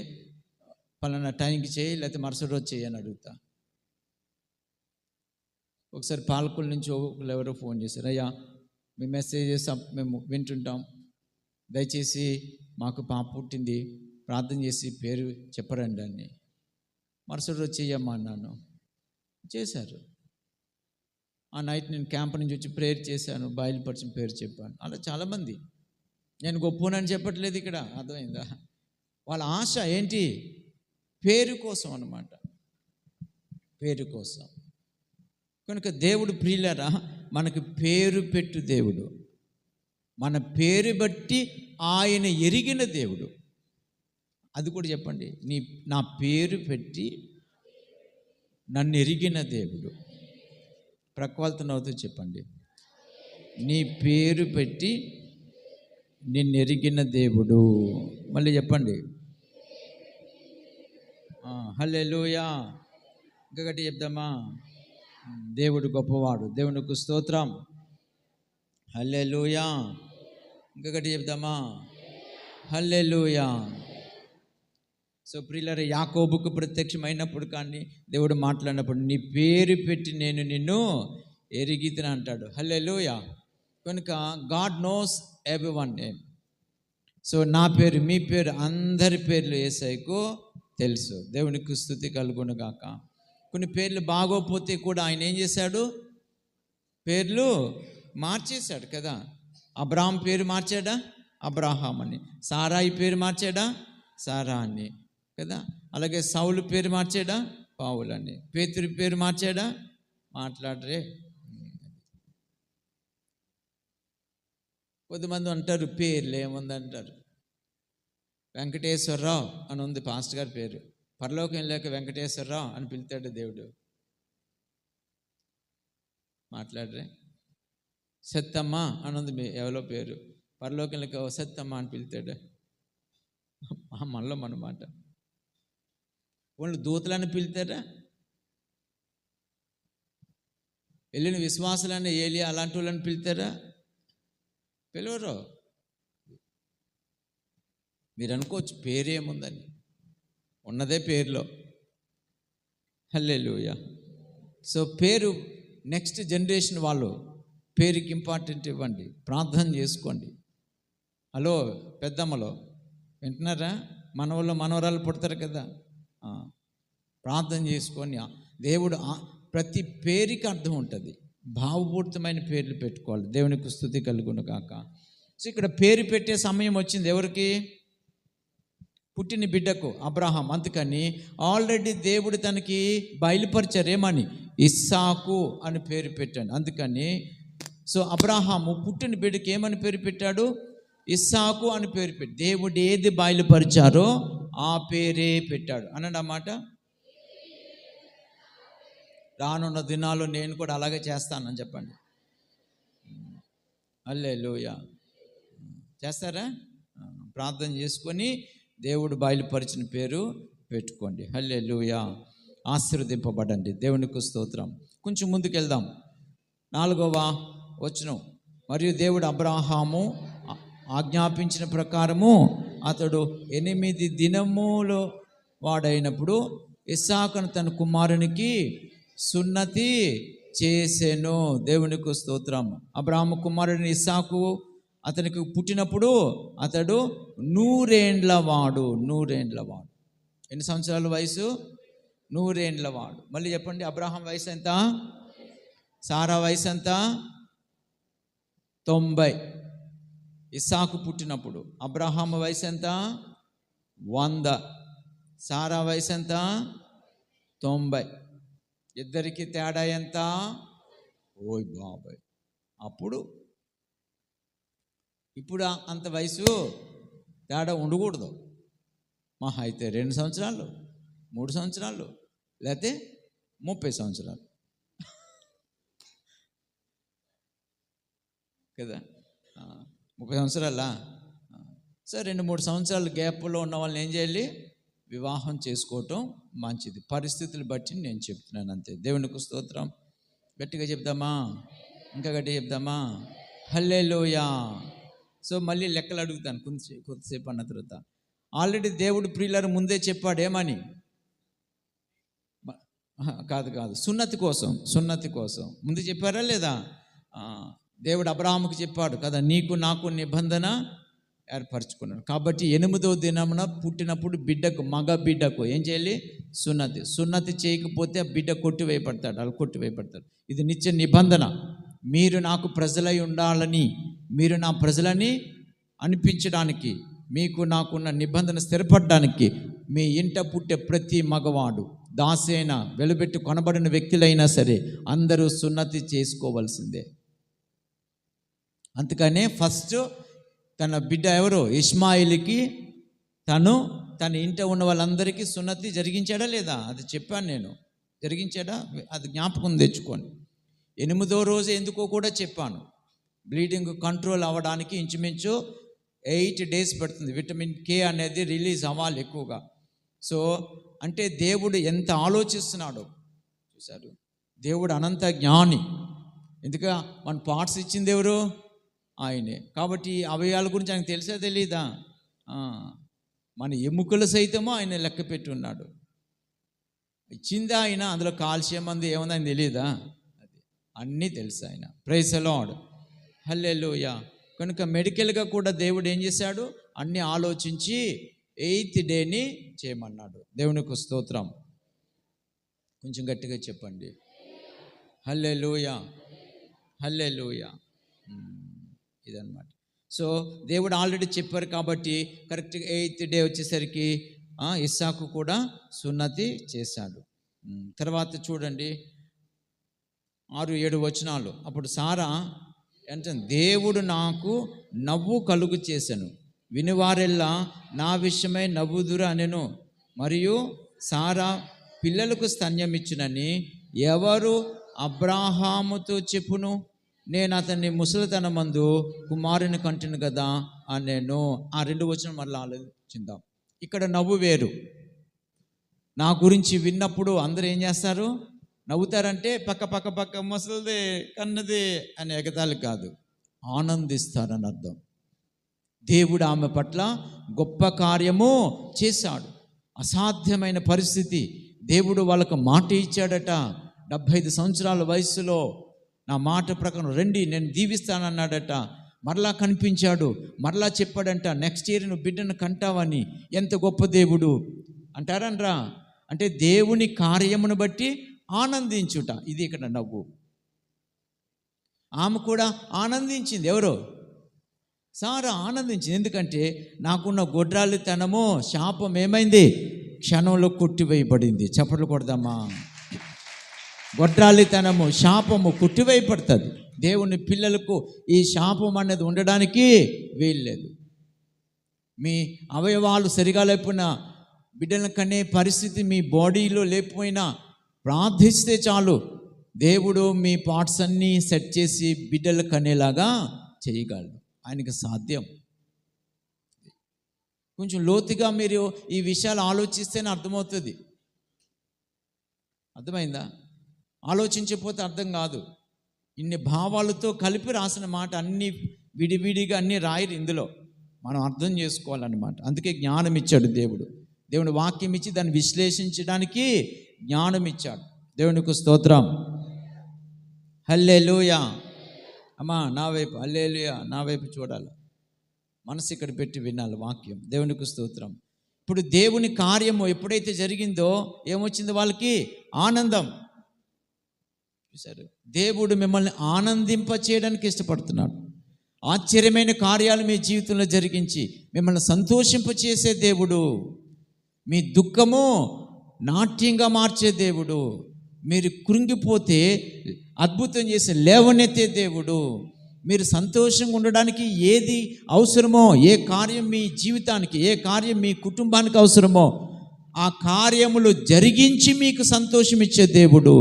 పలానా టైంకి చేయి, లేకపోతే మరుసటి రోజు చేయి అని అడుగుతా. ఒకసారి పాలకుల నుంచి ఎవరో ఫోన్ చేశారు, అయ్యా మీ మెసేజెస్ మేము వింటుంటాం, దయచేసి మాకు పాప పుట్టింది, ప్రార్థన చేసి పేరు చెప్పరండి అని. మరుసటి రోజు చెయ్యమ్మా అన్నాను, చేశారు. ఆ నైట్ నేను క్యాంప్ నుంచి వచ్చి ప్రేయర్ చేశాను, బయలుపరిచిన పేరు చెప్పాను. అలా చాలామంది, నేను గొప్పనని చెప్పట్లేదు ఇక్కడ, అర్థమైందా? వాళ్ళ ఆశ ఏంటి, పేరు కోసం అన్నమాట, పేరు కోసం. కనుక దేవుడు ప్రియులారా మనకు పేరు పెట్టు దేవుడు, మన పేరు బట్టి ఆయన ఎరిగిన దేవుడు. అది కూడా చెప్పండి, నా పేరు పెట్టి నన్ను ఎరిగిన దేవుడు. ప్రక్కవాళ్ళతో నవ్వుతూ చెప్పండి, నీ పేరు పెట్టి నిన్ను ఎరిగిన దేవుడు. మళ్ళీ చెప్పండి, హల్లెలూయా. ఇంకా గట్టి చెప్దామా? దేవుడు గొప్పవాడు, దేవునికి స్తోత్రం, హల్లెలూయా. ఇంకా గట్టి చెప్దామా? హల్లెలూయా. సో ప్రియులారా, యాకోబుకు ప్రత్యక్షమైనప్పుడు కానీ దేవుడు మాట్లాడినప్పుడు నీ పేరు పెట్టి నేను నిన్ను ఎరిగితిని అంటాడు. హల్లెలూయా. కనుక God knows everyone name. So నా పేరు, మీ పేరు, అందరి పేర్లు యేసయ్యకు తెలుసు. దేవునికి స్తుతి కలుగును గాక. కొన్ని పేర్లు బాగోపోతే కూడా ఆయన ఏం చేశాడు? పేర్లు మార్చేశాడు కదా. అబ్రాహాం పేరు మార్చాడా? అబ్రాహాం అని. సారాయి పేరు మార్చాడా? సారా అని కదా. అలాగే సౌలు పేరు మార్చాడా? పావులు అని. పేతురు పేరు మార్చాడా? మాట్లాడరే. కొద్దిమంది అంటారు పేర్లు ఏముందంటారు. వెంకటేశ్వరరావు అని ఉంది పాస్టర్ గారి పేరు. పరలోకం వెళ్ళాక వెంకటేశ్వరరావు అని పిలుతాడు దేవుడు. మాట్లాడరే. సత్తమ్మ అని ఉంది ఎవరో పేరు. పరలోకం వెళ్ళాక సత్తమ్మ అని పిలుతాడు. మనలో మనమాట. వాళ్ళు దూతలని పిలుతారా? వెళ్ళిన విశ్వాసాలని ఏలియా అలాంటి వాళ్ళని పిలుతారా? పిలవరు. మీరు అనుకోవచ్చు పేరేముందని, ఉన్నదే పేరులో. హల్లెలూయా. సో పేరు నెక్స్ట్ జనరేషన్ వాళ్ళు పేరుకి ఇంపార్టెంట్ ఇవ్వండి, ప్రార్థన చేసుకోండి. హలో పెద్దమ్మలో వింటున్నారా? మనవల్లో మనవరాలు పుడతారు కదా, ప్రార్థన చేసుకొని దేవుడు ప్రతి పేరుకి అర్థం ఉంటుంది. భావపూరితమైన పేర్లు పెట్టుకోవాలి. దేవునికి స్తుతి కలుగును గాక. సో ఇక్కడ పేరు పెట్టే సమయం వచ్చింది ఎవరికి? పుట్టిన బిడ్డకు, అబ్రహాం. అందుకని ఆల్రెడీ దేవుడు తనకి బయలుపరిచారు ఏమని? ఇస్సాకు అని పేరు పెట్టాడు. అందుకని సో అబ్రహాము పుట్టిన బిడ్డకి ఏమని పేరు పెట్టాడు? ఇస్సాకు అని పేరు పెట్టి దేవుడు ఏది బయలుపరిచారో ఆ పేరే పెట్టాడు అన్నాడు అన్నమాట. రానున్న దినాల్లో నేను కూడా అలాగే చేస్తానని చెప్పండి. హల్లెలూయా. చేస్తారా? ప్రార్థన చేసుకొని దేవుడు బయలుపరిచిన పేరు పెట్టుకోండి. హల్లెలూయా. ఆశీర్వదింపబడండి. దేవునికి స్తోత్రం. కొంచెం ముందుకు వెళ్దాం. 4వ వచనం. మరియు దేవుడు అబ్రహాము ఆజ్ఞాపించిన ప్రకారము అతడు 8 దినములు వాడైనప్పుడు ఇస్సాకును తన కుమారునికి సున్నతి చేసెను. దేవునికి స్తోత్రం. అబ్రహాము కుమారుని ఇస్సాకు అతనికి పుట్టినప్పుడు అతడు 100 ఏండ్ల వాడు. 100 ఏండ్ల వాడు. ఎన్ని సంవత్సరాల వయసు? 100 ఏండ్ల వాడు. మళ్ళీ చెప్పండి, అబ్రహాం వయసు ఎంత? సారా వయసు ఎంత? 90. ఇస్సాకు పుట్టినప్పుడు అబ్రహాం వయసు ఎంత? 100. సారా వయసు ఎంత? 90. ఇద్దరికి తేడా ఎంత? ఓయ్ బాబాయ్. ఇప్పుడు అంత వయసు తేడా ఉండకూడదు. మహా అయితే 2 సంవత్సరాలు, 3 సంవత్సరాలు, లేకపోతే 30 సంవత్సరాలు కదా. 30 సంవత్సరాలా? సరే, 2-3 సంవత్సరాలు గ్యాప్లో ఉన్న వాళ్ళని ఏం చేయాలి? వివాహం చేసుకోవటం మంచిది. పరిస్థితులు బట్టి నేను చెప్తున్నాను అంతే. దేవునికి స్తోత్రం. గట్టిగా చెప్దామా? ఇంకా గట్టిగా చెప్దామా? హల్లెలూయా. సో మళ్ళీ లెక్కలు అడుగుతాను కొద్దిసేపు అన్న తర్వాత. ఆల్రెడీ దేవుడు ప్రియులారు ముందే చెప్పాడు ఏమని? కాదు, సున్నతి కోసం ముందు చెప్పారా లేదా? దేవుడు అబ్రహాముకు చెప్పాడు కదా, నీకు నాకు నిబంధన ఏర్పరచుకున్నాడు. కాబట్టి 8వ దినమున పుట్టినప్పుడు బిడ్డకు, మగ బిడ్డకు ఏం చేయాలి? సున్నతి చేయకపోతే ఆ బిడ్డ కొట్టివేయబడతాడు. ఇది నిత్య నిబంధన. మీరు నాకు ప్రజలై ఉండాలని, మీరు నా ప్రజలని అనిపించడానికి, మీకు నాకున్న నిబంధన స్థిరపడడానికి మీ ఇంట పుట్టే ప్రతి మగవాడు దాసి అయినా వెలుబెట్టి కొనబడిన వ్యక్తులైనా సరే అందరూ సున్నతి చేసుకోవాల్సిందే. అందుకనే ఫస్ట్ తన బిడ్డ ఎవరు ఇష్మాయిల్కి తన ఇంట ఉన్న వాళ్ళందరికీ సున్నతి జరిగించాడా లేదా? అది చెప్పాను నేను. జరిగించాడా? అది జ్ఞాపకం తెచ్చుకోండి. 8వ రోజు ఎందుకో కూడా చెప్పాను. బ్లీడింగ్ కంట్రోల్ అవ్వడానికి ఇంచుమించు 8 days పడుతుంది. విటమిన్ K అనేది రిలీజ్ అవ్వాలి ఎక్కువగా. సో అంటే దేవుడు ఎంత ఆలోచిస్తున్నాడో చూశారు. దేవుడు అనంత జ్ఞాని. ఎందుకు మన పార్ట్స్ ఇచ్చింది ఎవరు? ఆయనే. కాబట్టి అవయవాల గురించి ఆయనకు తెలిసా తెలీదా? మన ఎముకలు సైతము ఆయన లెక్క పెట్టి ఉన్నాడు. ఇచ్చిందా ఆయన? అందులో కాల్షియం అంది ఏముంది ఆయన తెలియదా? అది అన్నీ తెలుసు ఆయన. ప్రైజ్ ది లార్డ్, హల్లెలూయా. కనుక మెడికల్గా కూడా దేవుడు ఏం చేశాడు? అన్నీ ఆలోచించి 8th day చేయమన్నాడు. దేవునికి స్తోత్రం. కొంచెం గట్టిగా చెప్పండి, హల్లెలూయా, హల్లెలూయా. ఇదన్నమాట. సో దేవుడు ఆల్రెడీ చెప్పారు కాబట్టి కరెక్ట్గా 8th day వచ్చేసరికి ఇస్సాకు కూడా సున్నతి చేశాడు. తర్వాత చూడండి 6-7 వచనాలు. అప్పుడు సారా అంటే దేవుడు నాకు నవ్వు కలుగు చేశాను, వినివారెల్లా నా విషయమై నవ్వుదురు అనెను. మరియు సారా పిల్లలకు స్తన్యమిచ్చునని ఎవరు అబ్రాహాముతో చెప్పును? నేను అతన్ని ముసలితనమందు కుమారుని కంటును కదా అనెను. ఆ 2 వచనం మళ్ళీ ఆలోచిందాం. ఇక్కడ నవ్వు వేరు. నా గురించి విన్నప్పుడు అందరూ ఏం చేస్తారు? నవ్వుతారంటే పక్క ముసలిదే కన్నదే అనే ఎగతాళి కాదు, ఆనందిస్తారని అర్థం. దేవుడు ఆమె పట్ల గొప్ప కార్యము చేశాడు. అసాధ్యమైన పరిస్థితి. దేవుడు వాళ్ళకు మాట ఇచ్చాడట. 75 సంవత్సరాల వయసులో నా మాట ప్రకారం రండి నేను దీవిస్తానన్నాడట. మరలా కనిపించాడు, మరలా చెప్పాడంట నెక్స్ట్ ఇయర్ నువ్వు బిడ్డను కంటావని. ఎంత గొప్ప దేవుడు అంటారనరా? అంటే దేవుని కార్యమును బట్టి ఆనందించుట, ఇది ఇక్కడ నవ్వు. ఆమె కూడా ఆనందించింది. ఎవరో? సారా ఆనందించింది. ఎందుకంటే నాకున్న గొడ్రాలితనము శాపం ఏమైంది? క్షణంలో కొట్టివేయబడింది. చప్పట్లు కొడదామా? గొడ్రాలితనము శాపము కొట్టివేయబడుతుంది. దేవుని పిల్లలకు ఈ శాపం అనేది ఉండడానికి వీల్లేదు. మీ అవయవాలు సరిగా లేకపోయినా, బిడ్డల కనే పరిస్థితి మీ బాడీలో లేకపోయినా ప్రార్థిస్తే చాలు, దేవుడు మీ పార్ట్స్ అన్నీ సెట్ చేసి బిడ్డలు కనేలాగా చేయగలడు. ఆయనకి సాధ్యం. కొంచెం లోతుగా మీరు ఈ విషయాలు ఆలోచిస్తేనే అర్థమవుతుంది. అర్థమైందా? ఆలోచించకపోతే అర్థం కాదు. ఇన్ని భావాలతో కలిపి రాసిన మాట అన్నీ విడివిడిగా అన్నీ రాయరు ఇందులో. మనం అర్థం చేసుకోవాలన్నమాట. అందుకే జ్ఞానం ఇచ్చాడు దేవుడు. దేవుని వాక్యం ఇచ్చి దాన్ని విశ్లేషించడానికి జ్ఞానం ఇచ్చాడు. దేవునికి స్తోత్రం, హల్లెలూయా. అమ్మా నా వైపు హల్లెలూయా, నా వైపు చూడాలి, మనసు ఇక్కడ పెట్టి వినాలి వాక్యం. దేవునికి స్తోత్రం. ఇప్పుడు దేవుని కార్యము ఎప్పుడైతే జరిగిందో ఏమొచ్చింది వాళ్ళకి? ఆనందం. చూసారు, దేవుడు మిమ్మల్ని ఆనందింప చేయడానికి ఇష్టపడుతున్నాడు. ఆశ్చర్యమైన కార్యాలు మీ జీవితంలో జరిగించి మిమ్మల్ని సంతోషింపచేసే దేవుడు. మీ దుఃఖము నాట్యంగా మార్చే దేవుడు. మీరు కృంగిపోతే అద్భుతం చేసే లేవనెత్తే దేవుడు. మీరు సంతోషంగా ఉండడానికి ఏది అవసరమో, ఏ కార్యం మీ జీవితానికి, ఏ కార్యం మీ కుటుంబానికి అవసరమో ఆ కార్యములు జరిగించి మీకు సంతోషం ఇచ్చే దేవుడు.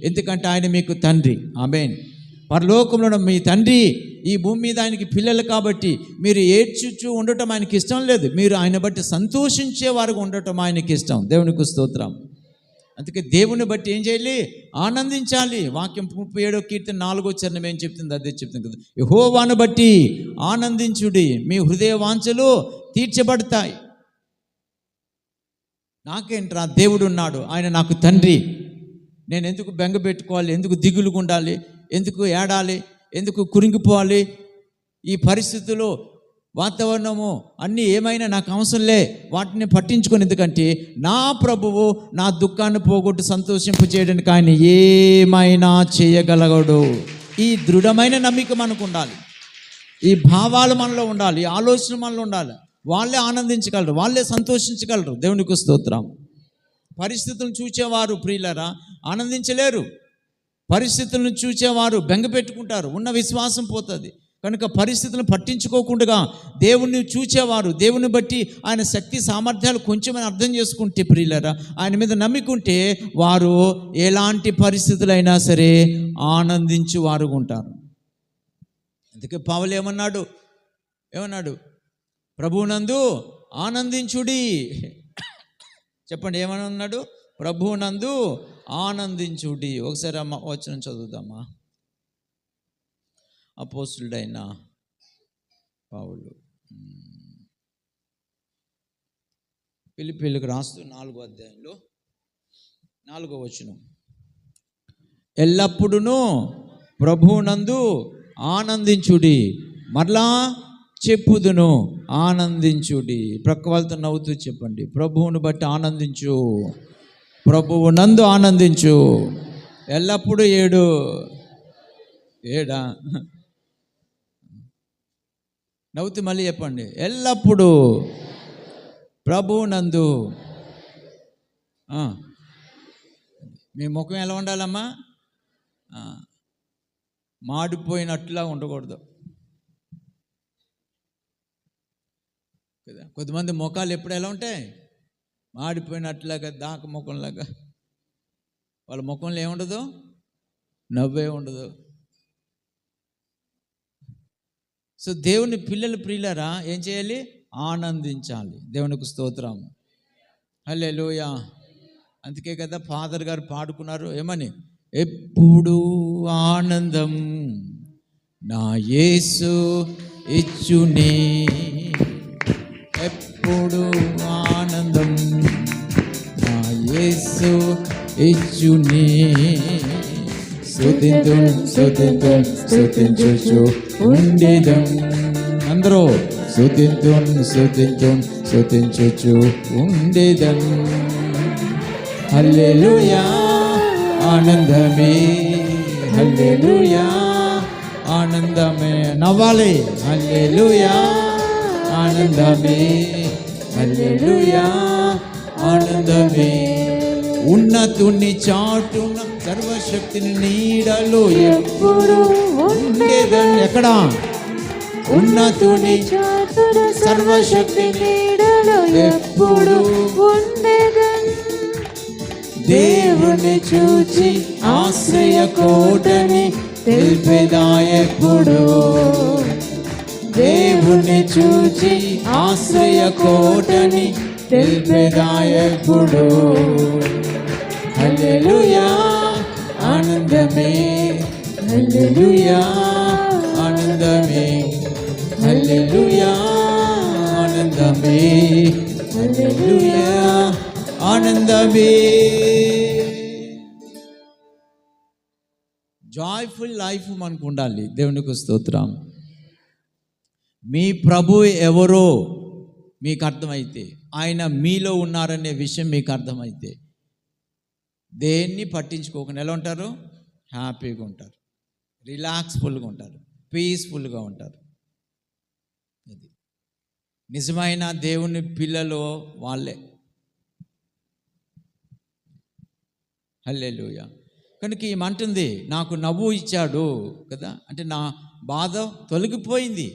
ఎందుకంటే ఆయన మీకు తండ్రి. ఆమేన్. పరలోకంలో మీ తండ్రి, ఈ భూమి మీద ఆయనకి పిల్లలు కాబట్టి మీరు ఏడ్చుచూ ఉండటం ఆయనకి ఇష్టం లేదు. మీరు ఆయన బట్టి సంతోషించే వారికి ఉండటం ఆయనకి ఇష్టం. దేవునికి స్తోత్రం. అందుకే దేవుని బట్టి ఏం చేయాలి? ఆనందించాలి. వాక్యం 37వ కీర్తన 4వ చరణం ఏం చెప్తుంది? అదే చెప్తుంది కదా, యెహోవాను బట్టి ఆనందించుడి, మీ హృదయ వాంఛలు తీర్చబడతాయి. నాకేంట్రా, దేవుడు ఉన్నాడు, ఆయన నాకు తండ్రి. నేను ఎందుకు బెంగ పెట్టుకోవాలి? ఎందుకు దిగులుగా ఉండాలి? ఎందుకు ఏడాలి? ఎందుకు కురింగిపోవాలి? ఈ పరిస్థితుల్లో వాతావరణము అన్నీ ఏమైనా నాకు అవసరంలే, వాటిని పట్టించుకొని. ఎందుకంటే నా ప్రభువు నా దుఃఖాన్ని పోగొట్టు సంతోషింపు చేయడానికి ఆయన ఏమైనా చేయగలగడు. ఈ దృఢమైన నమ్మిక మనకు ఉండాలి. ఈ భావాలు మనలో ఉండాలి. ఈ ఆలోచన మనలో ఉండాలి. వాళ్ళే ఆనందించగలరు, వాళ్ళే సంతోషించగలరు. దేవునికి స్తోత్రం. పరిస్థితులను చూచేవారు ప్రియులరా ఆనందించలేరు. పరిస్థితులను చూచేవారు బెంగ పెట్టుకుంటారు, ఉన్న విశ్వాసం పోతుంది. కనుక పరిస్థితులను పట్టించుకోకుండా దేవుణ్ణి చూచేవారు, దేవుని బట్టి ఆయన శక్తి సామర్థ్యాలు కొంచెమని అర్థం చేసుకుంటే ప్రియులరా, ఆయన మీద నమ్మికుంటే వారు ఎలాంటి పరిస్థితులైనా సరే ఆనందించి వారు ఉంటారు. అందుకే పౌలు ఏమన్నాడు? ప్రభువునందు ఆనందించుడి. చెప్పండి, ఏమన్నాడు? ప్రభువునందు ఆనందించుడి. ఒకసారి అమ్మ వచనం చదువుదామా. అపోస్తులుడైన పౌలు ఫిలిప్పీయులకు రాస్తూ 4వ అధ్యాయంలో 4వ వచనం, ఎల్లప్పుడూ ప్రభువునందు ఆనందించుడి, మరలా చెప్పుదును ఆనందించుడి. ప్రక్క వాళ్ళతో నవ్వుతూ చెప్పండి, ప్రభువును బట్టి ఆనందించు, ప్రభువు నందు ఆనందించు, ఎల్లప్పుడూ ఏడా నవ్వుతూ మళ్ళీ చెప్పండి, ఎల్లప్పుడూ ప్రభువు నందు. మీ ముఖం ఎలా ఉండాలమ్మా? మాడిపోయినట్లా ఉండకూడదు కదా. కొంతమంది ముఖాలు ఎప్పుడు ఎలా ఉంటాయి? మాడిపోయినట్లాగా, దాక ముఖంలాగా. వాళ్ళ ముఖంలో ఏముండదు? నవ్వే ఉండదు. సో దేవుని పిల్లలు ప్రియులరా ఏం చేయాలి? ఆనందించాలి. దేవునికి స్తోత్రం, హల్లెలూయా. అందుకే కదా ఫాదర్ గారు పాడుకున్నారు, ఏమని? ఎప్పుడు ఆనందం నా యేసు ఇచ్చునే, ఎప్పుడు ఆనందం నా యేసు ఇచ్చునే, స్తుతించుచు ఉండేదం. అందరూ స్తుతించుచు ఉండేదం. హల్లెలూయా ఆనందమే, హల్లెలూయా ఆనందమే. నవ్వాలి, హల్లెలూయా ఆనందమే, హల్లెలూయా ఆనందమే. ఉన్నతుని చాటున సర్వశక్తిని నీడలో ఎప్పుడు ఉండేదని. ఎక్కడ? ఉన్నతుని చాటున సర్వశక్తి నీడలో ఎప్పుడు ఉండేదని. దేవుని చూచి ఆశ్రయ కోటని తెలిపేదా ఎప్పుడు, దేవుని చూచి ఆశ్రయ కోటని తెలిపేదా ఎప్పుడు. హల్లెలూయా ఆనందమే, హల్లెలూయా ఆనందమే, హల్లెలూయా ఆనందమే, హల్లెలూయా ఆనందమే. జాయ్ఫుల్ లైఫ్ మనకు ఉండాలి. దేవునికి స్తోత్రం. మీ ప్రభు ఎవరో మీకు అర్థమైతే, ఆయన మీలో ఉన్నారనే విషయం మీకు అర్థమైతే, దేన్ని పట్టించుకోకుండా ఎలా ఉంటారు? హ్యాపీగా ఉంటారు, రిలాక్స్ఫుల్గా ఉంటారు, పీస్ఫుల్గా ఉంటారు. అది నిజమైన దేవుని పిల్లలు వాళ్ళే. హల్లెలూయా. కనుక ఏమంటుంది? నాకు నవ్వు ఇచ్చాడు కదా, అంటే నా బాధ తొలగిపోయింది.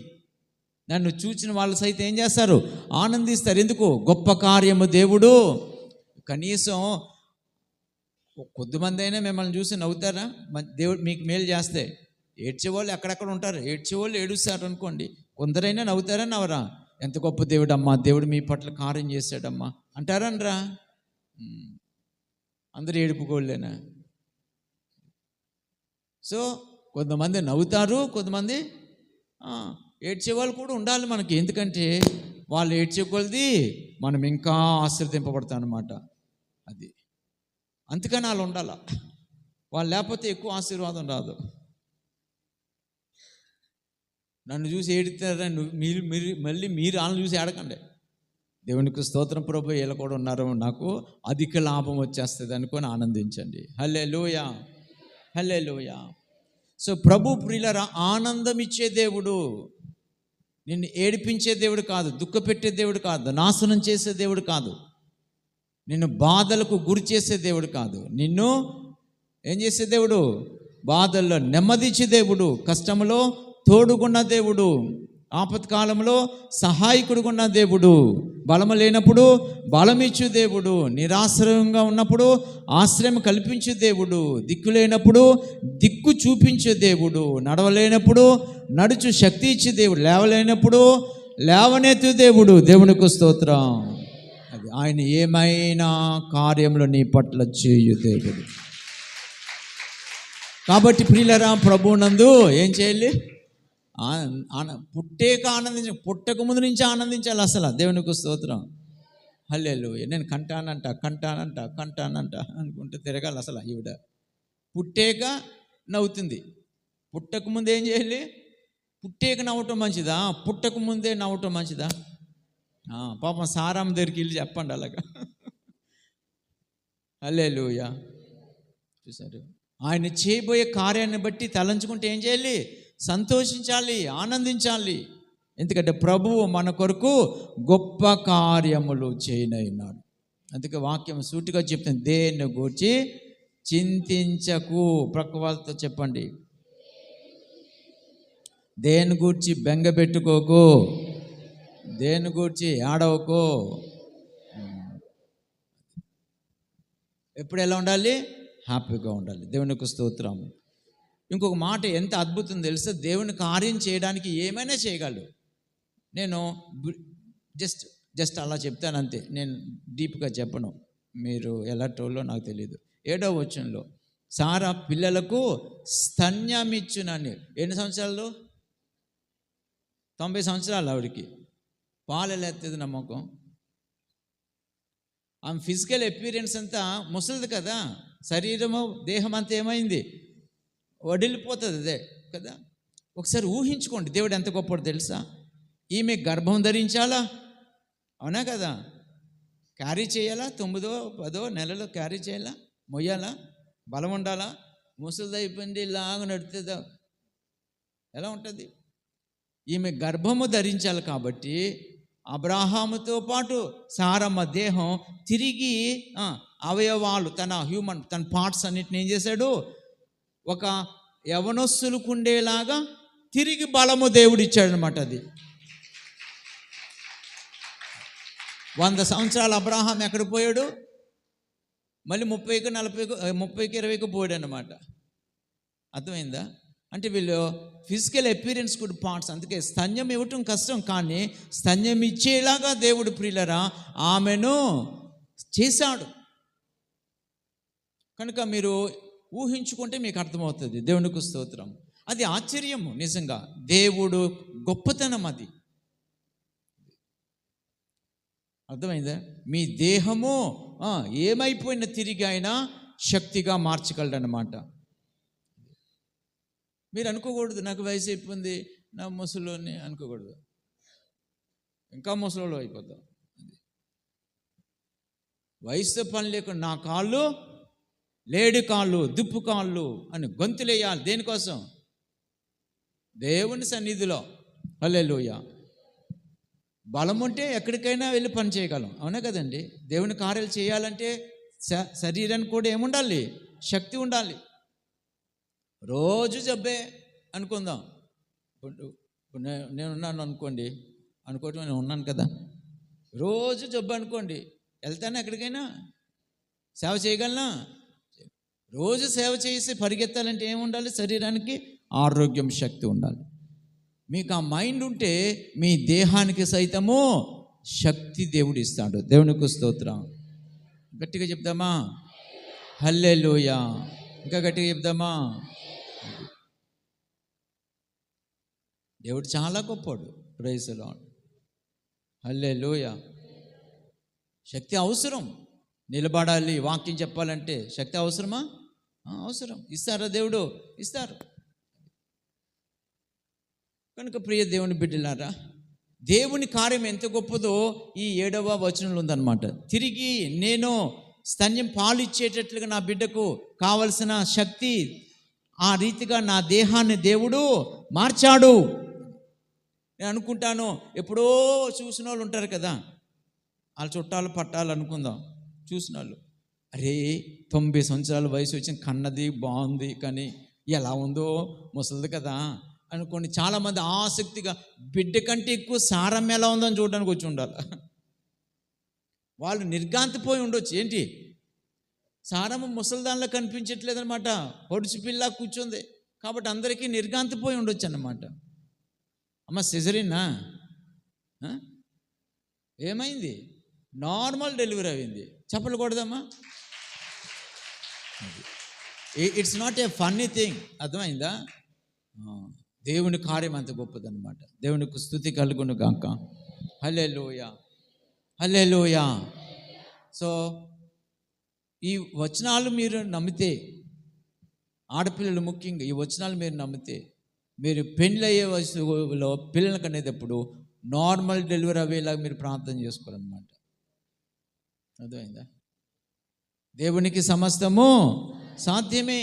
నన్ను చూచిన వాళ్ళు సైతం ఏం చేస్తారు? ఆనందిస్తారు. ఎందుకు? గొప్ప కార్యము దేవుడు. కనీసం కొద్దిమంది అయినా మిమ్మల్ని చూసి నవ్వుతారా? దేవుడు మీకు మేలు చేస్తే. ఏడ్చేవాళ్ళు ఎక్కడెక్కడ ఉంటారు, ఏడ్చేవాళ్ళు ఏడుస్తారు అనుకోండి, కొందరైనా నవ్వుతారా నవ్వరా? ఎంత గొప్ప దేవుడు అమ్మా, దేవుడు మీ పట్ల కార్యం చేశాడమ్మా అంటారనరా? అందరూ ఏడుపుకోలేనా? సో కొంతమంది నవ్వుతారు, కొంతమంది ఏడ్చేవాళ్ళు కూడా ఉండాలి మనకి. ఎందుకంటే వాళ్ళు ఏడ్చేకొలది మనం ఇంకా ఆశీర్వదింపబడతాం అన్నమాట. అది అందుకని వాళ్ళు ఉండాల. వాళ్ళు లేకపోతే ఎక్కువ ఆశీర్వాదం రాదు. నన్ను చూసి ఏడుతారా? మీరు మళ్ళీ మీరు వాళ్ళని చూసి ఏడకండి. దేవునికి స్తోత్రం, ప్రభు వీళ్ళు కూడా ఉన్నారు, నాకు అధిక లాభం వచ్చేస్తుంది అనుకొని ఆనందించండి. హల్లెలూయా, హల్లెలూయా. సో ప్రభు ప్రియులరా, ఆనందం ఇచ్చే దేవుడు, నిన్ను ఏడిపించే దేవుడు కాదు, దుఃఖపెట్టే దేవుడు కాదు, నాశనం చేసే దేవుడు కాదు. నిన్ను బాధలకు గురి చేసే దేవుడు కాదు. నిన్ను ఏం చేసే దేవుడు? బాధల్లో నెమ్మదిచ్చే దేవుడు, కష్టంలో తోడుగున్న దేవుడు, ఆపత్కాలంలో సహాయకుడుగున్న దేవుడు, బలము లేనప్పుడు బలమిచ్చు దేవుడు, నిరాశ్రయంగా ఉన్నప్పుడు ఆశ్రయం కల్పించే దేవుడు, దిక్కు లేనప్పుడు దిక్కు చూపించే దేవుడు, నడవలేనప్పుడు నడుచు శక్తి ఇచ్చే దేవుడు, లేవలేనప్పుడు లేవనెత్తు దేవుడు. దేవునికి స్తోత్రం. అది ఆయన ఏమైనా కార్యంలో నీ పట్ల చేయు దేవుడు. కాబట్టి ప్రియులరా, ప్రభువునందు ఏం చేయాలి? పుట్టేక ఆనందించ, పుట్టక ముందు నుంచి ఆనందించాలి. అసలు దేవునికి స్తోత్రం. హల్లెలూయా. నేను కంటానంట అనుకుంటూ తిరగాలి. అసలు ఈవిడ పుట్టేక నవ్వుతుంది. పుట్టక ముందు ఏం చేయాలి? పుట్టేక నవ్వటం మంచిదా, పుట్టక ముందే నవ్వటం మంచిదా? పాపం సారాం దగ్గరికి వెళ్ళి చెప్పండి అలాగా. హల్లెలూయా. చూసారు, ఆయన చేయబోయే కార్యాన్ని బట్టి తలంచుకుంటే ఏం చేయాలి? సంతోషించాలి, ఆనందించాలి. ఎందుకంటే ప్రభువు మన కొరకు గొప్ప కార్యములు చేయనన్నాడు. అందుకే వాక్యం సూటిగా చెప్తుంది, దేన్ని గూర్చి చింతించకు. ప్రక్క వాళ్ళతో చెప్పండి, దేని గూర్చి బెంగ పెట్టుకోకు, దేని గూర్చి ఏడవకు. ఎప్పుడు ఎలా ఉండాలి? హ్యాపీగా ఉండాలి. దేవునికి స్తోత్రం. ఇంకొక మాట ఎంత అద్భుతం తెలుసా? దేవుని కార్యం చేయడానికి ఏమైనా చేయగలడు. నేను జస్ట్ అలా చెప్తాను అంతే, నేను డీప్గా చెప్పను. మీరు ఎలాంటోళ్ళో నాకు తెలియదు. 7వ వచనంలో సారా పిల్లలకు స్తన్యమిచ్చునని. ఎన్ని సంవత్సరాలు? 90 సంవత్సరాలు ఆవిడికి. పాలు ఎలా ఎత్తేది నమ్మకం? ఆమె ఫిజికల్ అపీరెన్స్ అంతా ముసలిది కదా, శరీరము దేహం అంతా ఏమైంది? వడిలిపోతుంది అదే కదా. ఒకసారి ఊహించుకోండి, దేవుడు ఎంత గొప్పడు తెలుసా? ఈమె గర్భం ధరించాలా, అవునా కదా? క్యారీ చేయాలా, 9వ 10వ నెలలో క్యారీ చేయాలా, మొయ్యాలా, బలం ఉండాలా. ముసలిది అయిపోయింది, ఇలాగ నడుతుందా, ఎలా ఉంటుంది? ఈమె గర్భము ధరించాలి. కాబట్టి అబ్రాహాముతో పాటు సారమ్మ దేహం తిరిగి అవయవాలు, తన పార్ట్స్ అన్నిటిని ఏం చేశాడు? ఒక యవనస్సులకు ఉండేలాగా తిరిగి బలము దేవుడు ఇచ్చాడనమాట. అది 100 సంవత్సరాలు అబ్రాహాం ఎక్కడ పోయాడు? మళ్ళీ 30కి 40కి 30కి 20కి పోయాడు అనమాట. అర్థమైందా? అంటే వీళ్ళు ఫిజికల్ అపీరెన్స్ కూడా పార్ట్స్. అందుకే స్తన్యం ఇవ్వటం కష్టం, కానీ స్తన్యం ఇచ్చేలాగా దేవుడు ప్రియులరా ఆమెను చేశాడు. కనుక మీరు ఊహించుకుంటే మీకు అర్థమవుతుంది. దేవునికి స్తోత్రం. అది ఆశ్చర్యము నిజంగా, దేవుడు గొప్పతనం అది. అర్థమైందా? మీ దేహము ఏమైపోయిన తిరిగి అయినా శక్తిగా మార్చగలడనమాట. మీరు అనుకోకూడదు, నాకు వయసు అయిపోయింది, నా ముసలోని అనుకోకూడదు. ఇంకా ముసలోళ్ళు అయిపోతాం. వయసుతో పని లేకుండా నా కాళ్ళు లేడి కాళ్ళు, దుప్పు కాళ్ళు అని గొంతులేయాలి. దేనికోసం? దేవుని సన్నిధిలో. హల్లెలూయా. బలం ఉంటే ఎక్కడికైనా వెళ్ళి పని చేయగలం, అవునా కదండి? దేవుని కార్యాలు చేయాలంటే శరీరానికి కూడా ఏముండాలి? శక్తి ఉండాలి. రోజు జబ్బే అనుకుందాం. నేనున్నాను అనుకోండి, అనుకోవటం నేను ఉన్నాను కదా, రోజు జబ్బు అనుకోండి, వెళ్తాను ఎక్కడికైనా? సేవ చేయగలనా? రోజు సేవ చేసి పరిగెత్తాలంటే ఏముండాలి? శరీరానికి ఆరోగ్యం, శక్తి ఉండాలి. మీకు ఆ మైండ్ ఉంటే మీ దేహానికి సైతము శక్తి దేవుడు ఇస్తాడు. దేవునికి స్తోత్రం. గట్టిగా చెప్దామా? హల్లెలూయా. ఇంకా గట్టిగా చెప్దామా? దేవుడు చాలా గొప్పవాడు. Praise the lord. హల్లెలూయా. శక్తి అవసరం. నిలబడాలి, వాక్యం చెప్పాలంటే శక్తి అవసరమా? అవసరం. ఇస్తారా దేవుడు? ఇస్తారు. కనుక ప్రియ దేవుని బిడ్డలారా, దేవుని కార్యం ఎంత గొప్పదో ఈ 7వ వచనంలో ఉందన్నమాట. తిరిగి నేను స్తన్యం పాలు ఇచ్చేటట్లుగా నా బిడ్డకు కావలసిన శక్తి, ఆ రీతిగా నా దేహాన్ని దేవుడు మార్చాడు. నేను అనుకుంటాను, ఎప్పుడో చూసిన వాళ్ళు ఉంటారు కదా, వాళ్ళ చుట్టాలు పట్టాలు అనుకుందాం, చూసిన వాళ్ళు, అరే 90 సంవత్సరాల వయసు వచ్చిన కన్నది బాగుంది, కానీ ఎలా ఉందో ముసలిది కదా అనుకోండి. చాలామంది ఆసక్తిగా బిడ్డ కంటే ఎక్కువ సారం ఎలా ఉందని చూడడానికి వచ్చి ఉండాలి. వాళ్ళు నిర్గాంతిపోయి ఉండొచ్చు. ఏంటి సారము ముసలిదానిలో కనిపించట్లేదనమాట, పొడిచి పిల్ల కూర్చుంది కాబట్టి అందరికీ నిర్గాంతిపోయి ఉండొచ్చు అన్నమాట. అమ్మ సిజరీనా ఏమైంది? నార్మల్ డెలివరీ అయింది. చెప్పలు కూడదమ్మా. It's not a funny thing. అర్థమైందా? దేవుని కార్యం అంత గొప్పదన్నమాట. దేవునికి స్తుతి కలుగును గాక. హల్లెలూయా, హల్లెలూయా. సో ఈ వచనాలు మీరు నమ్మితే, ఆడపిల్లలు ముఖ్యంగా ఈ వచనాలు మీరు నమ్మితే, మీరు పెళ్ళయ్యే వయసులో పిల్లలకు అనేటప్పుడు నార్మల్ డెలివరీ అయ్యేలాగా మీరు ప్రార్థన చేసుకోవాలన్నమాట. అర్థమైందా? దేవునికి సమస్తము సాధ్యమే.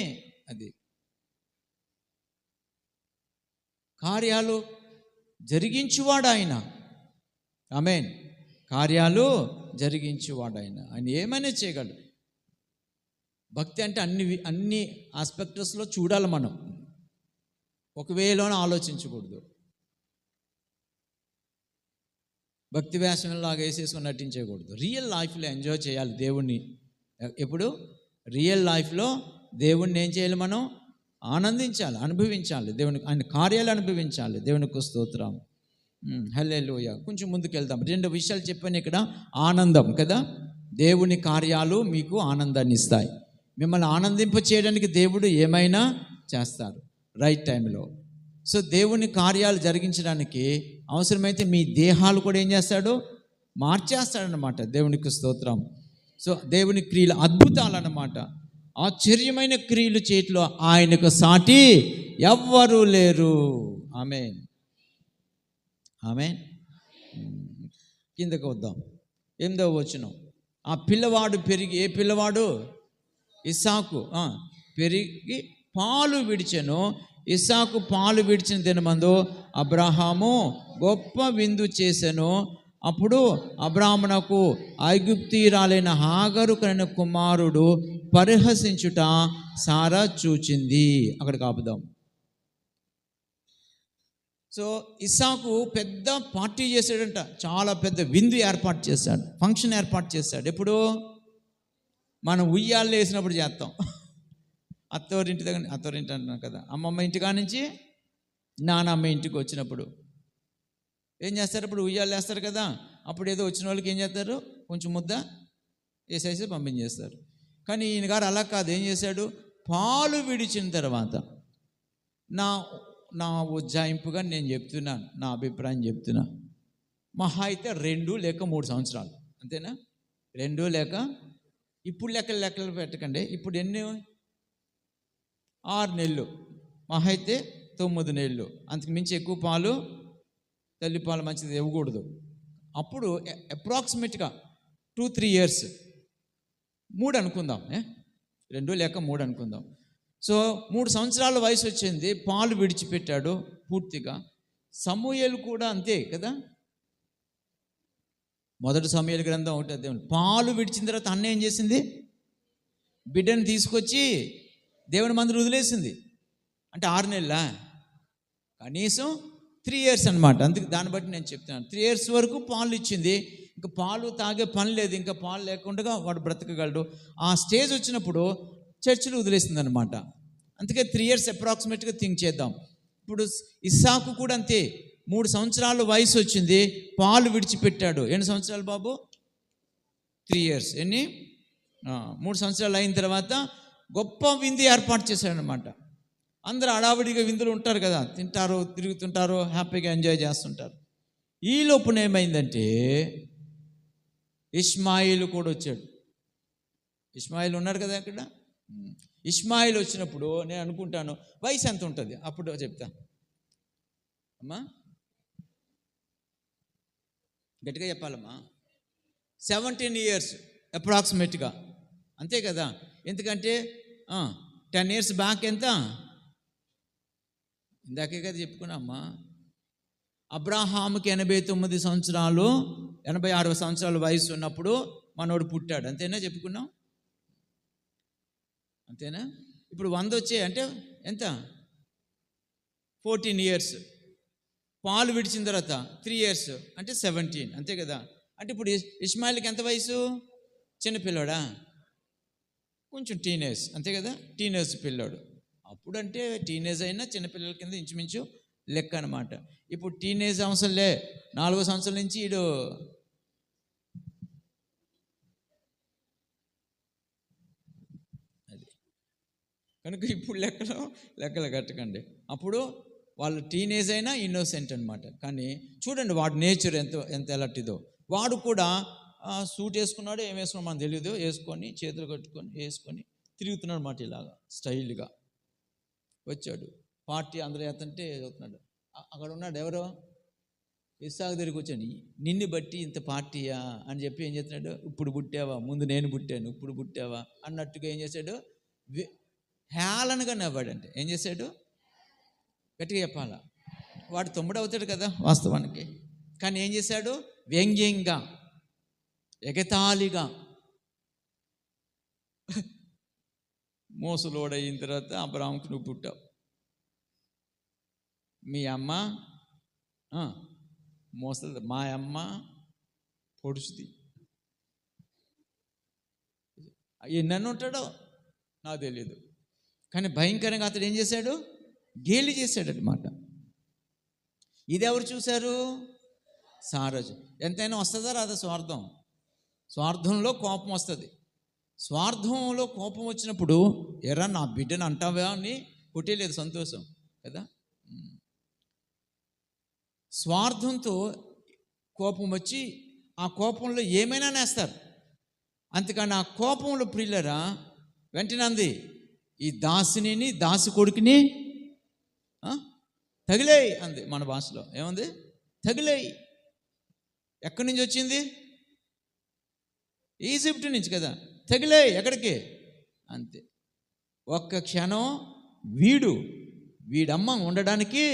అది కార్యాలు జరిగించువాడు ఆయన. ఆమేన్. కార్యాలు జరిగించువాడు ఆయన. ఆయన ఏమైనా చేయగలడు. భక్తి అంటే అన్ని ఆస్పెక్ట్స్లో చూడాలి మనం. ఒక వేలోనే ఆలోచించకూడదు. భక్తి వేషంలాగా వేసేసుకొని నటించకూడదు. రియల్ లైఫ్లో ఎంజాయ్ చేయాలి దేవుణ్ణి. ఎప్పుడు రియల్ లైఫ్లో దేవుణ్ణి ఏం చేయాలి? మనం ఆనందించాలి, అనుభవించాలి. దేవునికి ఆయన కార్యాలు అనుభవించాలి. దేవునికి స్తోత్రం. హల్లెలూయా. కొంచెం ముందుకు వెళ్దాం. 2 విషయాలు చెప్పాను ఇక్కడ. ఆనందం కదా, దేవుని కార్యాలు మీకు ఆనందాన్ని ఇస్తాయి. మిమ్మల్ని ఆనందింప చేయడానికి దేవుడు ఏమైనా చేస్తారు రైట్ టైంలో. సో దేవుని కార్యాలు జరిగించడానికి అవసరమైతే మీ దేహాలు కూడా ఏం చేస్తాడు? మార్చేస్తాడనమాట. దేవునికి స్తోత్రం. సో దేవుని క్రియలు అద్భుతాలు అన్నమాట. ఆశ్చర్యమైన క్రియలు చేయట్లో ఆయనకు సాటి ఎవ్వరూ లేరు. ఆమేన్, ఆమేన్. కిందకు వద్దాం. 8వ వచనం. ఆ పిల్లవాడు పెరిగి, ఏ పిల్లవాడు? ఇస్సాకు పెరిగి పాలు విడిచెను. ఇస్సాకు పాలు విడిచిన దినమందు అబ్రహాము గొప్ప విందు చేసెను. అప్పుడు అబ్రాహ్మణకు ఐగుప్తీయురాలైన హాగరు కనిన కుమారుడు పరిహసించుట సారా చూచింది. అక్కడికి ఆపుదాం. సో ఇస్సాకు పెద్ద పార్టీ చేశాడంట. చాలా పెద్ద విందు ఏర్పాటు చేశాడు, ఫంక్షన్ ఏర్పాటు చేశాడు. ఎప్పుడు? మనం ఉయ్యాలు వేసినప్పుడు చేస్తాం. అత్తవారింటి దగ్గర, అత్తవారింటి అంటున్నాం కదా, అమ్మమ్మ ఇంటికా నుంచి నానమ్మ ఇంటికి వచ్చినప్పుడు ఏం చేస్తారు? ఇప్పుడు ఉయ్యాలు వేస్తారు కదా, అప్పుడు ఏదో వచ్చిన వాళ్ళకి ఏం చేస్తారు? కొంచెం ముద్ద వేసేసి పంపించేస్తారు. కానీ ఈయన గారు అలా కాదు. ఏం చేశాడు? పాలు విడిచిన తర్వాత, నా ఉజ్జాయింపుగా నేను చెప్తున్నాను, నా అభిప్రాయం చెప్తున్నా, మహా అయితే 2 లేక 3 సంవత్సరాలు, అంతేనా? 2 లేక, ఇప్పుడు లెక్కలు పెట్టకండి. ఇప్పుడు ఎన్ని? 6 నెలలు, మహా అయితే 9 నెలలు. అంతకు మించి ఎక్కువ పాలు, తల్లిపాలు మంచిది ఇవ్వకూడదు. అప్పుడు అప్రాక్సిమేట్గా 2-3 ఇయర్స్, 3 అనుకుందాం, 2 లేక 3 అనుకుందాం. సో 3 సంవత్సరాల వయసు వచ్చింది, పాలు విడిచిపెట్టాడు పూర్తిగా. సమూయేలు కూడా అంతే కదా. మొదటి సమూయేలు గ్రంథం 1 అధ్యాయం. పాలు విడిచిన తర్వాత అన్న ఏం చేసింది? బిడ్డను తీసుకొచ్చి దేవుని మందిరం వదిలేసింది. అంటే 6 నెలలా? కనీసం 3 ఇయర్స్ అనమాట. అందుకే దాన్ని బట్టి నేను చెప్తున్నాను. 3 ఇయర్స్ వరకు పాలు ఇచ్చింది. ఇంకా పాలు తాగే పని లేదు, ఇంకా పాలు లేకుండా వాడు బ్రతకగలడు. ఆ స్టేజ్ వచ్చినప్పుడు చర్చిలు వదిలేసింది అనమాట. అందుకే 3 ఇయర్స్ అప్రాక్సిమేట్గా థింక్ చేద్దాం. ఇప్పుడు ఇస్సాకు కూడా అంతే. 3 సంవత్సరాల వయసు వచ్చింది, పాలు విడిచిపెట్టాడు. ఎన్ని సంవత్సరాలు బాబు? 3 ఇయర్స్. ఎన్ని? 3 సంవత్సరాలు అయిన తర్వాత గొప్ప విందు ఏర్పాటు చేశాడనమాట. అందరూ హడావిడిగా విందులు ఉంటారు కదా, తింటారు, తిరుగుతుంటారు, హ్యాపీగా ఎంజాయ్ చేస్తుంటారు. ఈ లోపున ఏమైందంటే ఇష్మాయిల్ కూడా వచ్చాడు. ఇష్మాయిల్ ఉన్నాడు కదా అక్కడ. ఇష్మాయిల్ వచ్చినప్పుడు నేను అనుకుంటాను, వయసు ఎంత ఉంటుంది అప్పుడు చెప్తా అమ్మా, గట్టిగా చెప్పాలమ్మా. 17 ఇయర్స్ అప్రాక్సిమేట్గా, అంతే కదా. ఎందుకంటే 10 ఇయర్స్ బ్యాక్ ఎంత? ఇందాకే కదా చెప్పుకున్నామ్మా. అబ్రాహాముకి 89 సంవత్సరాలు, 86 సంవత్సరాల వయసు ఉన్నప్పుడు మనోడు పుట్టాడు. అంతేనా చెప్పుకున్నాం? అంతేనా? ఇప్పుడు 100 వచ్చాయి అంటే ఎంత? 14 years. పాలు విడిచిన తర్వాత 3 years అంటే 17, అంతే కదా? అంటే ఇప్పుడు ఇస్మాయిల్కి ఎంత వయసు? చిన్నపిల్లోడా? కొంచెం టీనేజ్, అంతే కదా? టీనేజ్ పిల్లోడు. అప్పుడంటే టీనేజ్ అయినా చిన్నపిల్లల కింద ఇంచుమించు లెక్క అనమాట. ఇప్పుడు టీనేజ్ అవసరంలే, 4వ సంవత్సరం నుంచి వీడు అది కనుక ఇప్పుడు లెక్కలు కట్టకండి. అప్పుడు వాళ్ళు టీనేజ్ అయినా ఇన్నోసెంట్ అనమాట. కానీ చూడండి వాడు నేచర్ ఎంత ఎలాంటిదో. వాడు కూడా సూట్ వేసుకున్నాడు, ఏం వేసుకున్నాడు మనకు తెలియదు, వేసుకొని చేతులు కట్టుకొని వేసుకొని తిరుగుతున్నాడు అన్నమాట. ఇలాగా స్టైల్గా వచ్చాడు. పార్టీ అందరూ వేస్తుంటే అవుతున్నాడు. అక్కడ ఉన్నాడు ఎవరో ఇస్సాకు దగ్గరికి వచ్చాడు. నిన్ను బట్టి ఇంత పార్టీయా అని చెప్పి ఏం చేస్తున్నాడు? ఇప్పుడు పుట్టావా? ముందు నేను పుట్టాను, ఇప్పుడు పుట్టావా అన్నట్టుగా ఏం చేశాడు? హేళనగా నవ్వాడంటే ఏం చేశాడు? గట్టిగా చెప్పాలా? వాడు తమ్ముడు అవుతాడు కదా వాస్తవానికి. కానీ ఏం చేశాడు? వ్యంగ్యంగా, ఎగతాళిగా, మోసలోడయిన తర్వాత అబ్రాహాముకు నువ్వు పుట్టావు, మీ అమ్మ మోసలు, మా అమ్మ పొడుచుది. ఎన్నెన్ను ఉంటాడో నాకు తెలియదు. కానీ భయంకరంగా అతడు ఏం చేశాడు? గేలి చేశాడు అన్నమాట. ఇది ఎవరు చూశారు? సారాజు. ఎంతైనా వస్తుందా రాదా స్వార్థం? స్వార్థంలో కోపం వస్తుంది. స్వార్థంలో కోపం వచ్చినప్పుడు ఎరా నా బిడ్డను అంటావా అని కొట్టేలేదు, సంతోషం కదా. స్వార్థంతో కోపం వచ్చి ఆ కోపంలో ఏమైనా నేస్తారు. అంతేకాని ఆ కోపంలో ప్రియులరా వెంటనే అంది, ఈ దాసిని దాసి కొడుకుని తగిలేయి అంది. మన భాషలో ఏముంది? తగిలేయి. ఎక్కడి నుంచి వచ్చింది? ఈజిప్ట్ నుంచి కదా. తగిలేయి ఎక్కడికి? అంతే. ఒక్క క్షణం వీడమ్మ ఉండడానికి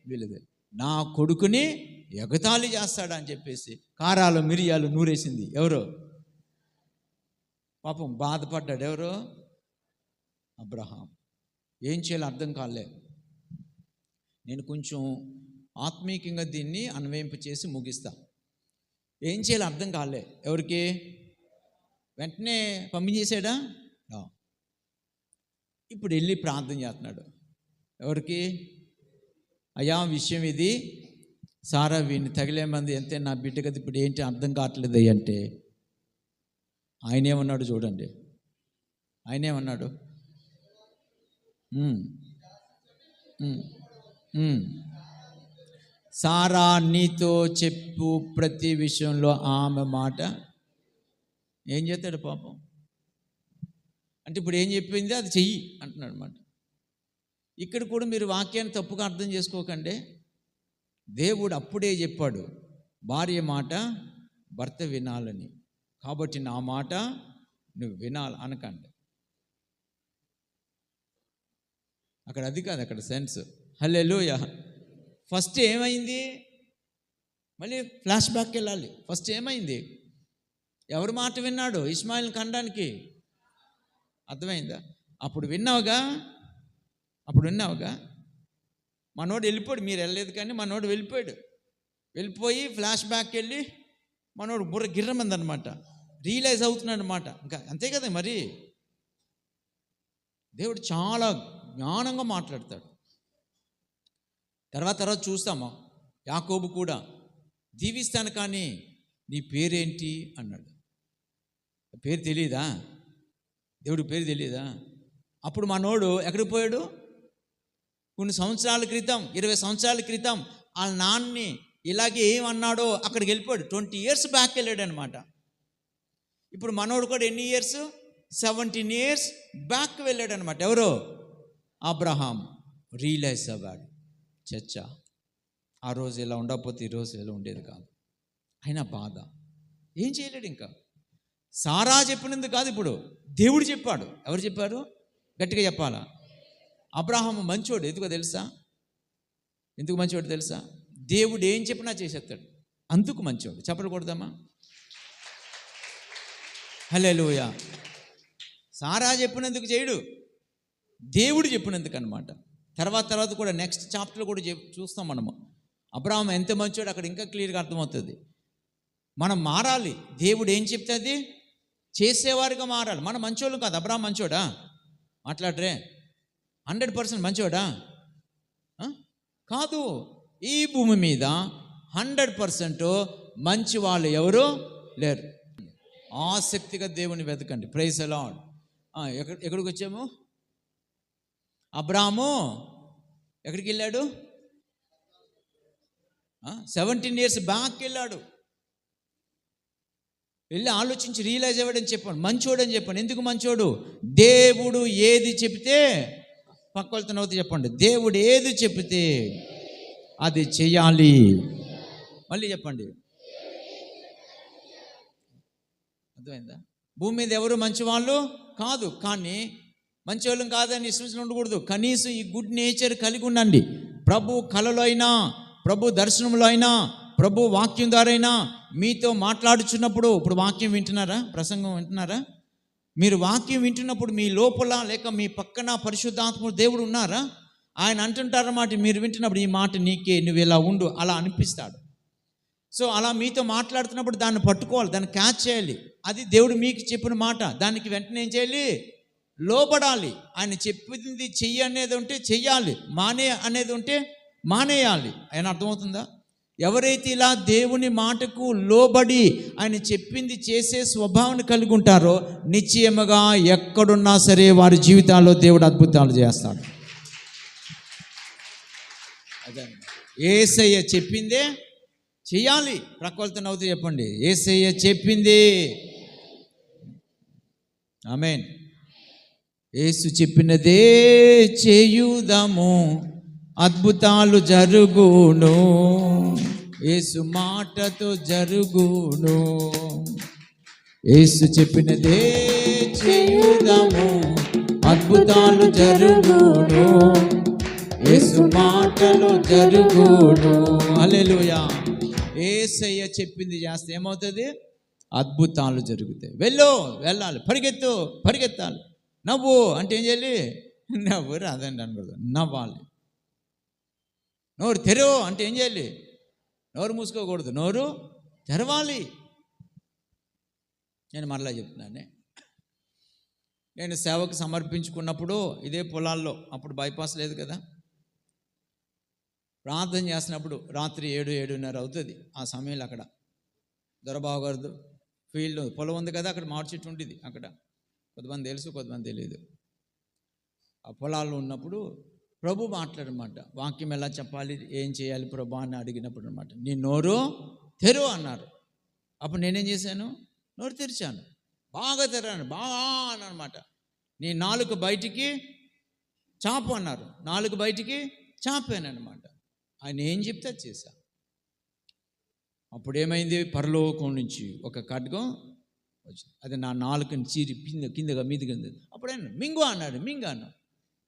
వీలదు, నా కొడుకుని ఎగతాళి చేస్తాడని చెప్పేసి కారాలు మిరియాలు నూరేసింది. ఎవరో పాపం బాధపడ్డాడు. ఎవరో? అబ్రహాం. ఏం చేయాలో అర్థం కాలే. నేను కొంచెం ఆత్మీయంగా దీన్ని అన్వయింపు చేసి ముగిస్తా. ఏం చేయాలో అర్థం కాలే ఎవరికి? వెంటనే పంపించేసాడా? ఇప్పుడు వెళ్ళి ప్రార్థన చేస్తున్నాడు. ఎవరికి? అయ్యా విషయం ఇది, సారా వీడిని తగిలేమంది, అంతే నా బిడ్డ కదా, ఇప్పుడు ఏంటి అర్థం కావట్లేదు అంటే ఆయన ఏమన్నాడు చూడండి. ఆయన ఏమన్నాడు? సారా నీతో చెప్పు ప్రతి విషయంలో ఆమె మాట ఏం చేస్తాడు పాపం. అంటే ఇప్పుడు ఏం చెప్పింది అది చెయ్యి అంటున్నాడు అనమాట. ఇక్కడ కూడా మీరు వాక్యాన్ని తప్పుగా అర్థం చేసుకోకండి. దేవుడు అప్పుడే చెప్పాడు భార్య మాట భర్త వినాలని, కాబట్టి నా మాట నువ్వు వినాలి అనకండి. అక్కడ అది కాదు, అక్కడ సెన్స్. హల్లెలూయా. ఫస్ట్ ఏమైంది? మళ్ళీ ఫ్లాష్ బ్యాక్కి వెళ్ళాలి. ఫస్ట్ ఏమైంది? ఎవరి మాట విన్నాడు ఇస్మాయిల్ని కనడానికి? అర్థమైందా? అప్పుడు విన్నావుగా మనోడు వెళ్ళిపోయాడు. మీరు వెళ్ళలేదు కానీ మనోడు వెళ్ళిపోయి ఫ్లాష్ బ్యాక్కి వెళ్ళి మనోడు బుర్ర గిర్రమంది అనమాట. రియలైజ్ అవుతున్నాడు అనమాట. ఇంకా అంతే కదా మరి. దేవుడు చాలా జ్ఞానంగా మాట్లాడతాడు. తర్వాత చూస్తామా, యాకోబు కూడా దీవిస్తాను కానీ నీ పేరేంటి అన్నాడు. పేరు తెలియదా? దేవుడి పేరు తెలియదా? అప్పుడు మనోడు ఎక్కడికి పోయాడు? కొన్ని సంవత్సరాల క్రితం, 20 సంవత్సరాల క్రితం వాళ్ళ నాన్నని ఇలాగే ఏమన్నాడో అక్కడికి వెళ్ళిపోయాడు. 20 years బ్యాక్ వెళ్ళాడు అనమాట. ఇప్పుడు మనోడు కూడా ఎన్ని ఇయర్స్? 17 years బ్యాక్ వెళ్ళాడు అనమాట. ఎవరో? అబ్రహాం. రియలైజ్ అవ్వాడు, చచ్చా ఆ రోజు ఇలా ఉండకపోతే ఈరోజు ఇలా ఉండేది కాదు. అయినా బాధ ఏం చేయలేడు. ఇంకా సారా చెప్పినందుకు కాదు, ఇప్పుడు దేవుడు చెప్పాడు. ఎవరు చెప్పారు? గట్టిగా చెప్పాలా? అబ్రహాము మంచోడు. ఎందుకో తెలుసా? ఎందుకు మంచోడు తెలుసా? దేవుడు ఏం చెప్పినా చేసేస్తాడు, అందుకు మంచోడు. చెప్పకూడదమ్మా? హల్లెలూయా. సారా చెప్పినందుకు చేయడు, దేవుడు చెప్పినందుకు అనమాట. తర్వాత కూడా నెక్స్ట్ చాప్టర్లో కూడా చూస్తాం మనము. అబ్రాహాము ఎంత మంచోడు అక్కడ ఇంకా క్లియర్గా అర్థమవుతుంది. మనం మారాలి, దేవుడు ఏం చెప్తే అది చేసేవారుగా మారాలి. మనం మంచోళ్ళు కాదు. అబ్రాహాము మంచోడా? మాట్లాడరే 100% మంచోడా? కాదు. ఈ భూమి మీద 100% మంచి వాళ్ళు ఎవరు లేరు. ఆసక్తిగా దేవుని వెతకండి. Praise the Lord. ఎక్కడికి వచ్చాము? అబ్రాహాము ఎక్కడికి వెళ్ళాడు? 17 years బ్యాక్ వెళ్ళాడు. వెళ్ళి ఆలోచించి రియలైజ్ అవ్వడని చెప్పాను. మంచోడు అని చెప్పాను. ఎందుకు మంచోడు? దేవుడు ఏది చెప్తే, పక్క వెళ్తున్న చెప్పండి, దేవుడు ఏది చెప్తే అది చెయ్యాలి. మళ్ళీ చెప్పండి. అర్థమైందా? భూమి మీద ఎవరు మంచివాళ్ళు కాదు, కానీ మంచివాళ్ళం కాదని ఇష్టం ఉండకూడదు. కనీసం ఈ గుడ్ నేచర్ కలిగి ఉండండి. ప్రభు కలలో అయినా, ప్రభు దర్శనంలో అయినా, ప్రభు వాక్యం ద్వారా అయినా మీతో మాట్లాడుచున్నప్పుడు, ఇప్పుడు వాక్యం వింటున్నారా? ప్రసంగం వింటున్నారా? మీరు వాక్యం వింటున్నప్పుడు మీ లోపల లేక మీ పక్కన పరిశుద్ధాత్మ దేవుడు ఉన్నారా? ఆయన అంటుంటారన్నమాట. మీరు వింటున్నప్పుడు ఈ మాట నీకే, నువ్వు ఇలా ఉండు, అలా అనిపిస్తాడు. సో అలా మీతో మాట్లాడుతున్నప్పుడు దాన్ని పట్టుకోవాలి, దాన్ని క్యాచ్ చేయాలి. అది దేవుడు మీకు చెప్పిన మాట. దానికి వెంటనే ఏం చేయాలి? లోబడాలి. ఆయన చెప్పింది చెయ్యి అనేది ఉంటే చెయ్యాలి, మానే అనేది ఉంటే మానేయాలి. ఆయన అర్థమవుతుందా? ఎవరైతే ఇలా దేవుని మాటకు లోబడి ఆయన చెప్పింది చేసే స్వభావాన్ని కలిగి ఉంటారో నిశ్చయముగా ఎక్కడున్నా సరే వారి జీవితాల్లో దేవుడు అద్భుతాలు చేస్తాడు. అదే యేసయ్య చెప్పిందే చెయ్యాలి. ప్రకృతి నవ్వుతూ చెప్పండి, యేసయ్య చెప్పింది. ఆమేన్. యేసు చెప్పినదే చేయుదాము, అద్భుతాలు జరుగును. యేసు మాటతో జరుగును. యేసు చెప్పినదే చేయుదాము, అద్భుతాలు జరుగును. యేసు మాటలో జరుగును. హల్లెలూయా. యేసయ్య చెప్పింది చేస్తే ఏమవుతుంది? అద్భుతాలు జరుగుతాయి. వెళ్ళాలి, పరిగెత్తాలి. నవ్వు అంటే ఏం చేయాలి? నవ్వు రాదండి అనకూడదు, నవ్వాలి. నోరు తెరవు అంటే ఏం చేయాలి? నోరు మూసుకోకూడదు, నోరు తెరవాలి. నేను మరలా చెప్తున్నానే, నేను సేవకు సమర్పించుకున్నప్పుడు ఇదే పొలాల్లో, అప్పుడు బైపాస్ లేదు కదా, ప్రార్థన చేసినప్పుడు రాత్రి 7-7:30 అవుతుంది. ఆ సమయంలో అక్కడ దొరబాబు గారు ఫీల్డ్ పొలం ఉంది కదా, అక్కడ మామిడి చెట్టు ఉంటుంది. అక్కడ కొంతమంది తెలుసు, కొంతమంది తెలియదు. ఆ పొలాల్లో ఉన్నప్పుడు ప్రభు మాట్లాడనమాట. వాక్యం ఎలా చెప్పాలి, ఏం చేయాలి ప్రభు అని అడిగినప్పుడు అనమాట, నీ నోరు తెరు అన్నారు. అప్పుడు నేనేం చేశాను? నోరు తెరిచాను, బాగా తెరాను, బాగా అనమాట. నీ నాలుక బయటికి చాపు అన్నారు, నాలుగు బయటికి చాపాను అనమాట. ఆయన ఏం చెప్తే అది చేశా. అప్పుడు ఏమైంది? పరలోకం నుంచి ఒక ఖడ్గం వచ్చింది. అది నా నాలుకని చీరి కిందగా మీదిగా. అప్పుడు ఆయన మింగు అన్నాడు, మింగు అన్నాడు.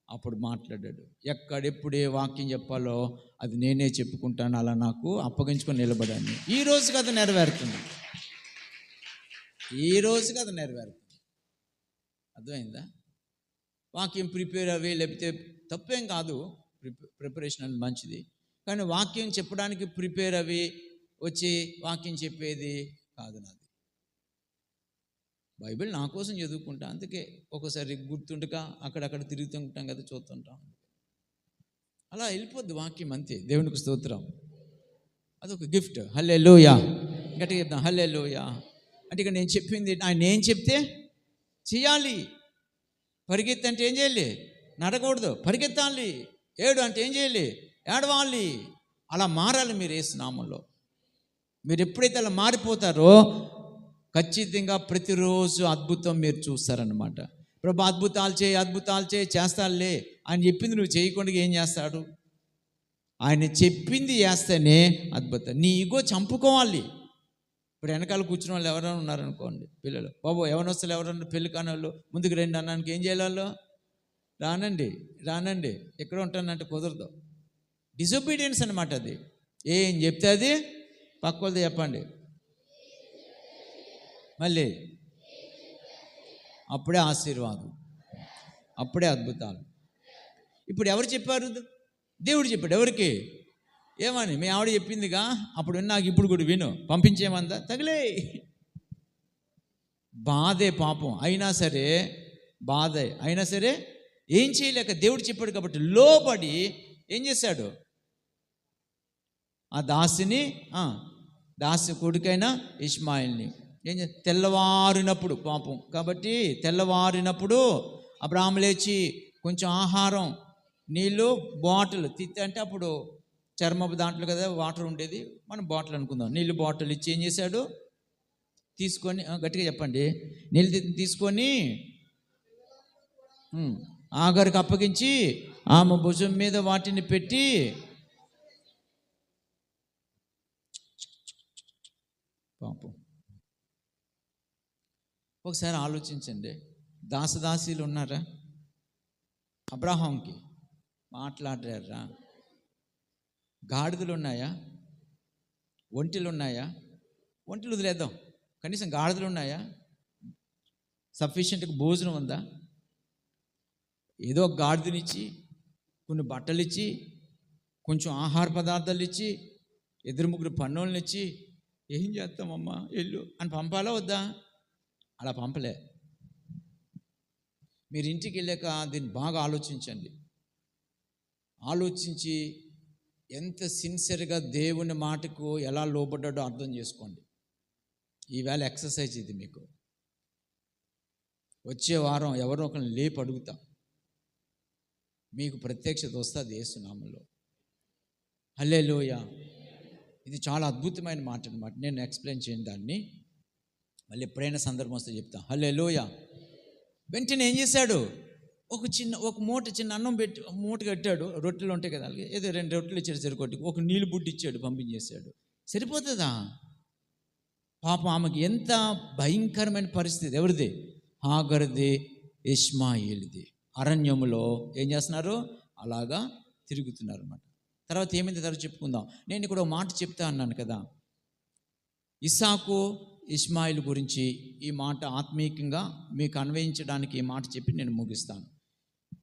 అప్పుడు మాట్లాడాడు. ఎక్కడెప్పుడే వాక్యం చెప్పాలో అది నేనే చెప్పుకుంటాను, అలా నాకు అప్పగించుకొని నిలబడాను. ఈ రోజుకి అది నెరవేరుతుంది. అర్థమైందా? వాక్యం ప్రిపేర్ అవి లేకపోతే తప్పేం కాదు, ప్రిపరేషన్ అనేది మంచిది. కానీ వాక్యం చెప్పడానికి ప్రిపేర్ అవి వచ్చి వాక్యం చెప్పేది కాదు నాది. బైబిల్ నా కోసం చదువుకుంటా, అందుకే ఒక్కోసారి గుర్తుండక అక్కడక్కడ తిరుగుతుంటాం కదా, చూస్తుంటాం. అలా వెళ్ళిపోద్ది వాక్యం, అంతే. దేవునికి స్తోత్రం. అదొక గిఫ్ట్. హల్లెలూయా. గట్టిగా చెప్తాం, హల్లెలూయా. అంటే ఇక్కడ నేను చెప్పింది, ఆయన ఏం చెప్తే చేయాలి. పరిగెత్తి అంటే ఏం చేయాలి? నడకూడదు, పరిగెత్తాలి. ఏడు అంటే ఏం చేయాలి? ఏడవాలి. అలా మారాలి మీరు యేసు నామములో. మీరు ఎప్పుడైతే అలా మారిపోతారో ఖచ్చితంగా ప్రతిరోజు అద్భుతం మీరు చూస్తారనమాట. ప్రభు అద్భుతాలు చేయి చేస్తాడులే ఆయన చెప్పింది నువ్వు చేయకుండా ఏం చేస్తాడు? ఆయన చెప్పింది చేస్తేనే అద్భుతం. నీ ఈగో చంపుకోవాలి. ఇప్పుడు వెనకాల కూర్చున్న వాళ్ళు ఎవరైనా ఉన్నారనుకోండి, పిల్లలు, బాబు ఎవరొస్తారు, ఎవరన్నా పెళ్ళి కాని వాళ్ళు ముందుకు రండి అన్నానికి ఏం చేయాలి? వాళ్ళు రానండి ఎక్కడ ఉంటానంటే కుదరదు. డిసొబీడియన్స్ అనమాట. అది ఏం చెప్తే అది పక్క వాళ్ళది చెప్పండి. మళ్ళీ అప్పుడే ఆశీర్వాదం, అప్పుడే అద్భుతాలు. ఇప్పుడు ఎవరు చెప్పారు? దేవుడు చెప్పాడు. ఎవరికి? ఏమని? మీ ఆవిడ చెప్పిందిగా అప్పుడు, నాకు ఇప్పుడు కూడా విను, పంపించేమందా? తగిలే. బాధే పాపం, అయినా సరే బాధే అయినా సరే ఏం చేయలేక దేవుడు చెప్పాడు కాబట్టి లోబడి ఏం చేశాడు? ఆ దాసి కొడుకైన ఇష్మాయిల్ని తెల్లవారినప్పుడు పాపం కాబట్టి తెల్లవారినప్పుడు అబ్రాహాము లేచి కొంచెం ఆహారం, నీళ్ళు, బాటిల్ అంటే అప్పుడు చర్మపు దాంట్లో కదా వాటర్ ఉండేది, మనం బాటిల్ అనుకుందాం, నీళ్ళు బాటిల్ ఇచ్చి ఏం చేశాడు? తీసుకొని, గట్టిగా చెప్పండి, నీళ్ళు తీసుకొని ఆగరికి అప్పగించి ఆమె భుజం మీద వాటిని పెట్టి, పాపం ఒకసారి ఆలోచించండి, దాసదాసీలు ఉన్నారా? అబ్రహాంకి మాట్లాడారా? గాడిదలు ఉన్నాయా? ఒంటెలు ఉన్నాయా? ఒంటెలు వదిలేద్దాం, కనీసం గాడిదలు ఉన్నాయా? సఫిషియెంట్గా భోజనం ఉందా? ఏదో ఒక గాడిదనిచ్చి, కొన్ని బట్టలు ఇచ్చి, కొంచెం ఆహార పదార్థాలు ఇచ్చి, 2-3 పన్నోళ్ళని ఇచ్చి, ఏం చేస్తామమ్మా వెళ్ళు అని పంపాలా వద్దా? అలా పంపలే. మీరు ఇంటికి వెళ్ళాక దీన్ని బాగా ఆలోచించండి. ఆలోచించి ఎంత సిన్సియర్గా దేవుని మాటకు ఎలా లోబడ్డాడో అర్థం చేసుకోండి. ఈవేళ ఎక్సర్సైజ్ ఇది మీకు. వచ్చే వారం ఎవరో ఒకరిని లేపి అడుగుతా, మీకు ప్రత్యక్షత వస్తుంది యేసునామములో. హల్లెలూయా. ఇది చాలా అద్భుతమైన మాట అన్నమాట. నేను ఎక్స్ప్లెయిన్ చేయను దాన్ని, మళ్ళీ ఎప్పుడైనా సందర్భం వస్తే చెప్తా. హల్లెలూయా. వెంటనే ఏం చేశాడు? ఒక మూట చిన్న అన్నం పెట్టి మూట కట్టాడు. రొట్టెలు ఉంటాయి కదా, ఏదో 2 రొట్టెలు ఇచ్చాడు సరికొట్టి, ఒక నీళ్ళు బుడ్డి ఇచ్చాడు, పంపించేశాడు. సరిపోతుందా? పాపం ఆమెకి ఎంత భయంకరమైన పరిస్థితి. ఎవరిది? హాగర్ది, ఇష్మాయేలుది. అరణ్యములో ఏం చేస్తున్నారు? అలాగా తిరుగుతున్నారు అన్నమాట. తర్వాత ఏమైంది తర్వాత చెప్పుకుందాం. నేను ఇక్కడ ఒక మాట చెప్తా అన్నాను కదా, ఇస్సాకు ఇష్మాయిల్ గురించి. ఈ మాట ఆత్మీయంగా మీకు అన్వయించడానికి ఈ మాట చెప్పి నేను ముగిస్తాను.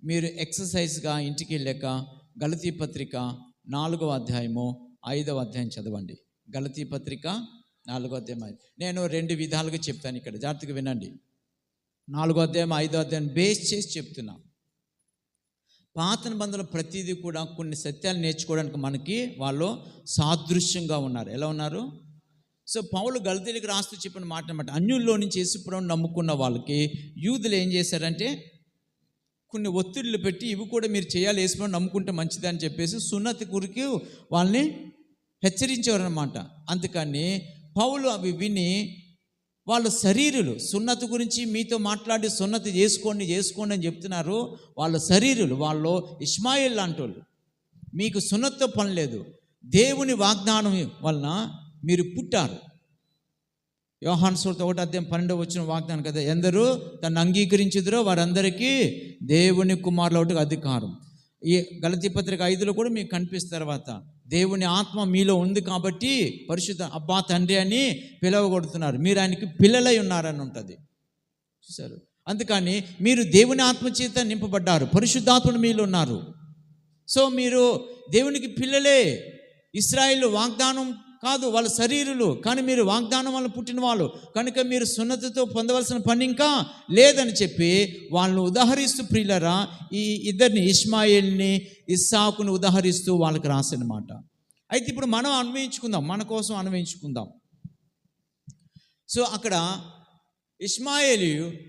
మీరు ఎక్సర్సైజ్గా ఇంటికి వెళ్ళాక గలతీ పత్రిక 4వ అధ్యాయము 5వ అధ్యాయం చదవండి. గలతీ పత్రిక 4వ అధ్యాయం. నేను 2 విధాలుగా చెప్తాను, ఇక్కడ జాగ్రత్తగా వినండి. 4వ అధ్యాయం 5వ అధ్యాయం బేస్ చేసి చెప్తున్నా. పాత నిబంధనలో ప్రతిదీ కూడా కొన్ని సత్యాలు నేర్చుకోవడానికి మనకి వాళ్ళు సాదృశ్యంగా ఉన్నారు. ఎలా ఉన్నారు? సో పౌలు గలతీయులకు రాస్తూ చెప్పిన మాట అన్నమాట. అన్యుల్లో నుంచి యేసుప్రభువుని నమ్ముకున్న వాళ్ళకి యూదులు ఏం చేశారంటే కొన్ని ఒత్తిడులు పెట్టి, ఇవి కూడా మీరు చేయాలి, యేసుప్రభువుని నమ్ముకుంటే మంచిది అని చెప్పేసి సున్నతి గురికి వాళ్ళని హెచ్చరించేవారనమాట. అందుకని పౌలు అవి విని వాళ్ళ శరీరులు సున్నతి గురించి మీతో మాట్లాడి సున్నతి చేసుకోండి అని చెప్తున్నారు. వాళ్ళ శరీరులు, వాళ్ళు ఇష్మాయిల్ లాంటి వాళ్ళు. మీకు సున్నతితో పని లేదు, దేవుని వాగ్దానం వలన మీరు పుట్టారు. యోహాను సువార్త 1వ అధ్యాయం 12వ వచనం వాగ్దానం కదా, ఎందరూ తను అంగీకరించుదురో వారందరికీ దేవుని కుమారులవుటకు అధికారం. ఈ గలతీ పత్రిక 5లో కూడా మీకు కనిపిస్తుంది. తర్వాత దేవుని ఆత్మ మీలో ఉంది కాబట్టి పరిశుద్ధ అబ్బా తండ్రి అని పిలవగొడుతున్నారు. మీరు ఆయనకి పిల్లలై ఉన్నారని ఉంటుంది, చూసారు. అందుకని మీరు దేవుని ఆత్మ చేత నింపబడ్డారు, పరిశుద్ధాత్మను మీలో ఉన్నారు. సో మీరు దేవునికి పిల్లలే. ఇశ్రాయేలు వాగ్దానం కాదు, వాళ్ళ శరీరులు, కానీ మీరు వాగ్దానం వల్ల పుట్టిన వాళ్ళు కనుక మీరు సున్నతితో పొందవలసిన పని ఇంకా లేదని చెప్పి వాళ్ళను ఉదాహరిస్తూ, ప్రియులరా, ఈ ఇద్దరిని ఇష్మాయేల్ని ఇస్సాకును ఉదాహరిస్తూ వాళ్ళకి రాసిన మాట. అయితే ఇప్పుడు మనం అన్వయించుకుందాం, మన కోసం అన్వయించుకుందాం. సో అక్కడ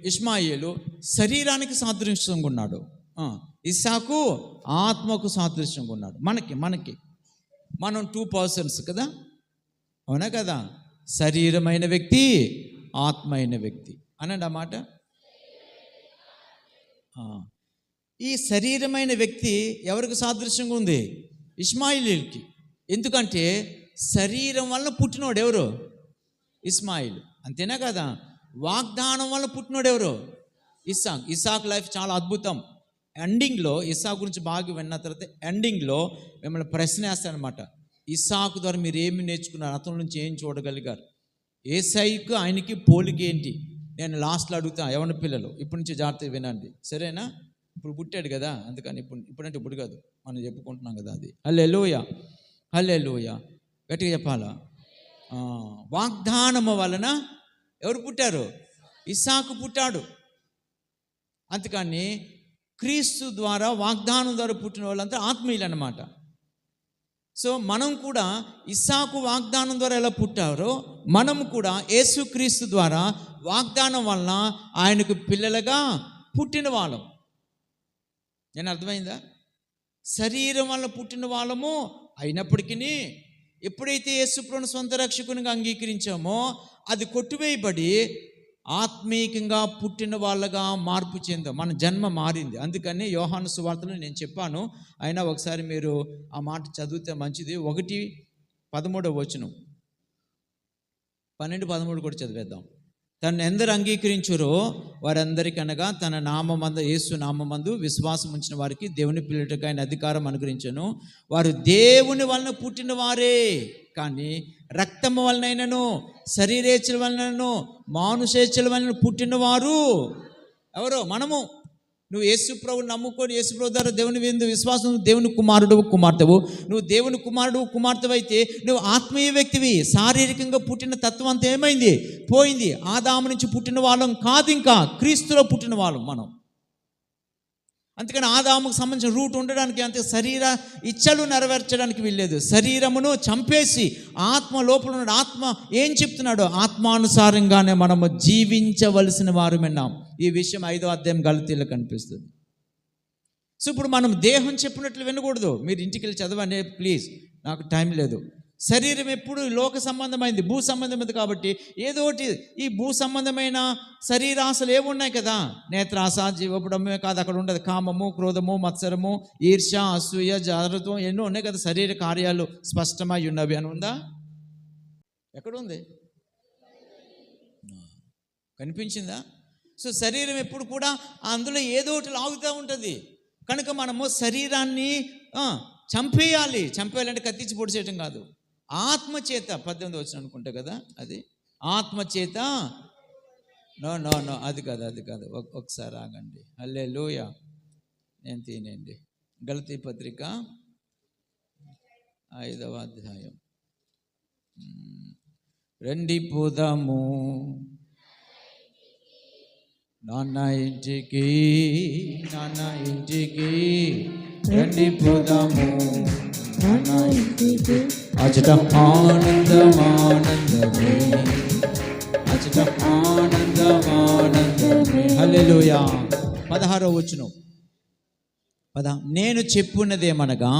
ఇష్మాయేలు శరీరానికి సాదృశ్యంగా ఉన్నాడు, ఇస్సాకు ఆత్మకు సాదృశ్యంగా ఉన్నాడు. మనకి మనం 2 పర్సన్స్ కదా, అవునా కదా? శరీరమైన వ్యక్తి, ఆత్మైన వ్యక్తి అనండి ఆ మాట. ఈ శరీరమైన వ్యక్తి ఎవరికి సాదృశ్యంగా ఉంది? ఇష్మాయిలీకి. ఎందుకంటే శరీరం వల్ల పుట్టినోడు ఎవరు? ఇస్మాయిల్, అంతేనా కదా? వాగ్దానం వల్ల పుట్టినోడు ఎవరు? ఇస్సాక్ లైఫ్ చాలా అద్భుతం. ఎండింగ్లో ఇస్సాకు గురించి బాగా విన్న తర్వాత ఎండింగ్లో మిమ్మల్ని ప్రశ్న వేస్తానమాట. ఇస్సాకు ద్వారా మీరు ఏమి నేర్చుకున్నారు? అతని నుంచి ఏం చూడగలిగారు? ఏసైకు ఆయనకి పోలిక ఏంటి? నేను లాస్ట్లో అడుగుతా ఎవరి పిల్లలు ఇప్పటి నుంచి జాగ్రత్తగా వినండి, సరేనా? ఇప్పుడు పుట్టాడు కదా, అందుకని ఇప్పుడంటే ఇప్పుడు కాదు, మనం చెప్పుకుంటున్నాం కదా అది. హల్లెలూయా, హల్లెలూయా, గట్టిగా చెప్పాలా? వాగ్దానము వలన ఎవరు పుట్టారు? ఇస్సాకు పుట్టాడు. అందుకని క్రీస్తు ద్వారా వాగ్దానం ద్వారా పుట్టిన వాళ్ళంతా ఆత్మీయులు అన్నమాట. సో మనం కూడా ఇస్సాకు వాగ్దానం ద్వారా ఎలా పుట్టారో మనం కూడా యేసుక్రీస్తు ద్వారా వాగ్దానం వలన ఆయనకు పిల్లలుగా పుట్టిన వాళ్ళం. నేను అర్థమైందా? శరీరం వల్ల పుట్టిన వాళ్ళము అయినప్పటికీ ఎప్పుడైతే యేసుప్రభువుని సొంత రక్షకునిగా అంగీకరించామో అది కొట్టివేయబడి ఆత్మీయంగా పుట్టిన వాళ్ళగా మార్పు చెందాం, మన జన్మ మారింది. అందుకని యోహాను సువార్తలో నేను చెప్పాను, అయినా ఒకసారి మీరు ఆ మాట చదివితే మంచిది. 1:13 12-13 కూడా చదివేద్దాం. తను ఎందరు అంగీకరించురో వారందరికనగా తన నామమందు, యేసు నామమందు విశ్వాసం ఉంచిన వారికి దేవుని పిల్లటకు ఆయన అధికారం అనుగ్రహించను. వారు దేవుని వలన పుట్టిన వారే, కానీ రక్తము వలనైనను శరీరేచ్ఛల వలనను మానుషేచ్ఛల వలన పుట్టినవారు ఎవరో? మనము. నువ్వు యేసుప్రభువుని నమ్ముకొని యేసుప్రభు ద్వారా దేవుని మీద విశ్వాసం, దేవుని కుమారుడు కుమార్తెవు. నువ్వు దేవుని కుమారుడు కుమార్తెవు అయితే నువ్వు ఆత్మీయ వ్యక్తివి. శారీరకంగా పుట్టిన తత్వం అంతా ఏమైంది? పోయింది. ఆదాము నుంచి పుట్టిన వాళ్ళం కాదు, ఇంకా క్రీస్తులో పుట్టిన వాళ్ళం మనం. అందుకని ఆదాముకు సంబంధించిన రూట్ ఉండడానికి, అంతే శరీర ఇచ్చలు నెరవేర్చడానికి వీల్లేదు. శరీరమును చంపేసి ఆత్మ లోపల ఉన్న ఆత్మ ఏం చెప్తున్నాడో ఆత్మానుసారంగానే మనము జీవించవలసిన వారమన్నాం. ఈ విషయం 5వ అధ్యాయం గలతీలో కనిపిస్తుంది. సో ఇప్పుడు మనం దేహం చెప్పినట్లు వినకూడదు. మీరు ఇంటికి వెళ్ళి చదవండి ప్లీజ్, నాకు టైం లేదు. శరీరం ఎప్పుడు లోక సంబంధమైంది, భూ సంబంధమైంది. కాబట్టి ఏదో ఒకటి ఈ భూ సంబంధమైన శరీరాశలు ఏమున్నాయి కదా, నేత్రాశ, జీవపడమే కాదు, అక్కడ ఉండదు. కామము, క్రోధము, మత్సరము, ఈర్ష, అసూయ, జాగ్రత్తం ఎన్నో ఉన్నాయి కదా శరీర కార్యాలు స్పష్టమై ఉన్నవి అని ఉందా? ఎక్కడుంది? కనిపించిందా? సో శరీరం ఎప్పుడు కూడా అందులో ఏదో ఒకటి లాగుతూ ఉంటుంది. కనుక మనము శరీరాన్ని చంపేయాలంటే కత్తించి పొడిచేయటం కాదు, ఆత్మచేత. 18 అనుకుంటా కదా, అది ఆత్మచేత. నో అది కాదు. ఒకసారి ఆగండి. హల్లెలూయా. నేను తినండి. గలతీ పత్రిక 5వ అధ్యాయం. రండి పోదాము నాన్న ఇంటికి రండి పోదాము నాన్న ఇంటికి. అచట ఆనందమే హల్లెలూయా. 16వ వచనం. నేను చెప్పున్నదేమనగా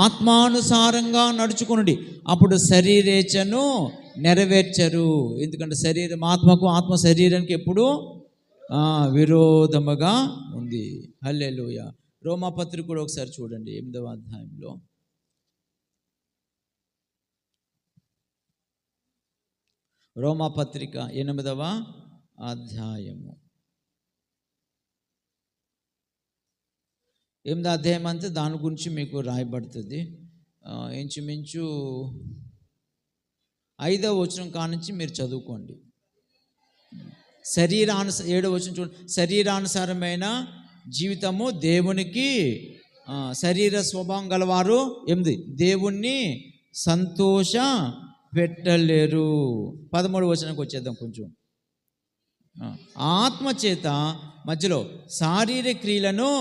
ఆత్మానుసారంగా నడుచుకొనుడి, అప్పుడు శరీరేచ్ఛను నెరవేర్చరు. ఎందుకంటే శరీరం ఆత్మకు, ఆత్మ శరీరానికి ఎప్పుడు విరోధముగా ఉంది. హల్లెలూయా. రోమాపత్రిక కూడా ఒకసారి చూడండి, 8వ అధ్యాయంలో. రోమాపత్రిక 8వ అధ్యాయము. 8వ అధ్యాయం అంతా దాని గురించి మీకు రాయబడుతుంది. ఇంచుమించు 5వ వచనం కానుంచి మీరు చదువుకోండి. 7వ వచనం చూడండి. శరీరానుసారమైన జీవితము దేవునికి, శరీర స్వభావం గలవారు 8 దేవుణ్ణి సంతోష పెట్టలేరు. 13వ వచనానికి వచ్చేద్దాం కొంచెం. ఆత్మచేత మధ్యలో శారీరక క్రియలను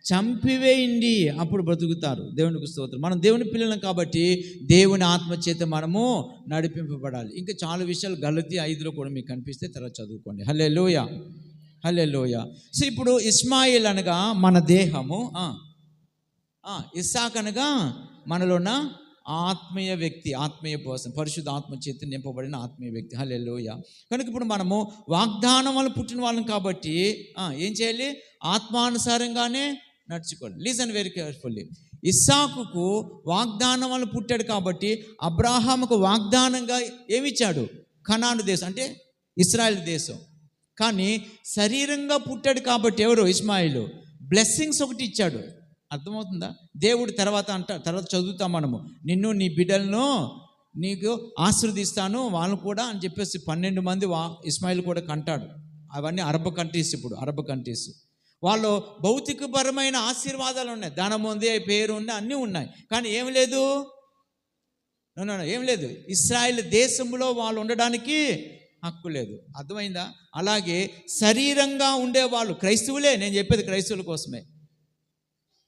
చంపివేయండి, అప్పుడు బ్రతుకుతారు. దేవునికి స్తోత్రం. మనం దేవుని పిల్లలం కాబట్టి దేవుని ఆత్మచేత మనము నడిపింపబడాలి. ఇంకా చాలా విషయాలు గలతీ 5లో కూడా మీకు కనిపిస్తే తర్వాత చదువుకోండి. హల్లెలూయా, హల్లెలూయా. సో ఇప్పుడు ఇస్మాయిల్ అనగా మన దేహము, ఇస్సాక్ అనగా మనలో ఉన్న ఆత్మీయ వ్యక్తి, ఆత్మీయ పర్సన్, పరిశుద్ధ ఆత్మచేత నింపబడిన ఆత్మీయ వ్యక్తి. హల్లెలూయా. కనుక ఇప్పుడు మనము వాగ్దానం వల్ల పుట్టిన వాళ్ళం కాబట్టి ఏం చేయాలి? ఆత్మానుసారంగానే నడుచుకోండి. Listen very carefully. ఇస్సాకుకు వాగ్దానం వల్ల పుట్టాడు కాబట్టి అబ్రాహాముకు వాగ్దానంగా ఏమిచ్చాడు? కనాను దేశం, అంటే ఇశ్రాయేల్ దేశం. కానీ శరీరంగా పుట్టాడు కాబట్టి ఎవరు? ఇస్మాయిలు. బ్లెస్సింగ్స్ ఒకటి ఇచ్చాడు. అర్థమవుతుందా? దేవుడు తర్వాత చదువుతాం మనము, నిన్ను నీ బిడ్డలను నీకు ఆశీర్వదిస్తాను వాళ్ళను కూడా అని చెప్పేసి 12 మంది ఇస్మాయిల్ కూడా కంటాడు. అవన్నీ అరబ్ కంట్రీస్, ఇప్పుడు అరబ్ కంట్రీస్. వాళ్ళు భౌతికపరమైన ఆశీర్వాదాలు ఉన్నాయి, ధనం ఉంది, పేరు ఉంది, అన్నీ ఉన్నాయి. కానీ ఏం లేదు, ఏం లేదు. ఇశ్రాయేల్ దేశంలో వాళ్ళు ఉండడానికి హక్కు లేదు. అర్థమైందా? అలాగే శరీరంగా ఉండేవాళ్ళు క్రైస్తవులే, నేను చెప్పేది క్రైస్తవుల కోసమే.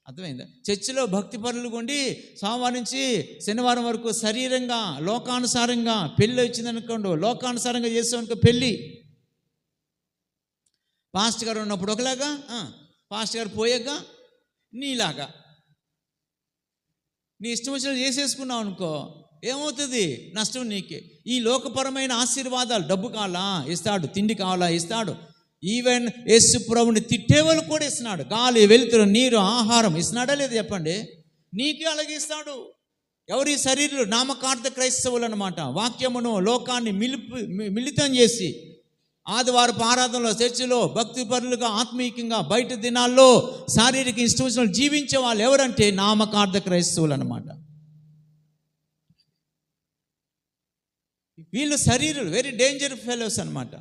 అర్థమైందా? చర్చిలో భక్తి పరులు కొండి సోమవారం నుంచి శనివారం వరకు శరీరంగా లోకానుసారంగా పెళ్ళి వచ్చిందనుకోండి, లోకానుసారంగా చేసామనుకో పెళ్ళి. పాస్టర్ గారు ఉన్నప్పుడు ఒకలాగా, పాస్టర్ గారు పోయాక నీలాగా నీ ఇష్టం వచ్చినట్టు చేసేసుకున్నావు అనుకో, ఏమవుతుంది? నష్టం నీకే. ఈ లోకపరమైన ఆశీర్వాదాలు, డబ్బు కావాలా ఇస్తాడు, తిండి కావాలా ఇస్తాడు, ఈవెన్ యేసు ప్రభుని తిట్టేవాళ్ళు కూడా ఇస్తున్నాడు. గాలి, వెలుతురు, నీరు, ఆహారం ఇస్తున్నాడా లేదా చెప్పండి? నీకే అలాగే ఇస్తాడు. ఎవరి శరీరులు? నామకార్థ క్రైస్తవులు అన్నమాట. వాక్యమును లోకాన్ని మిళితం చేసి ఆదివారపు ఆరాధనలో, చర్చిలో భక్తి పరులుగా ఆత్మీయంగా బయట దినాల్లో శారీరక ఇష్టం వచ్చిన జీవించే వాళ్ళు ఎవరంటే నామకార్థ క్రైస్తవులు అన్నమాట. వీళ్ళు శరీరులు వెరీ డేంజర్ ఫెలోస్ అన్నమాట.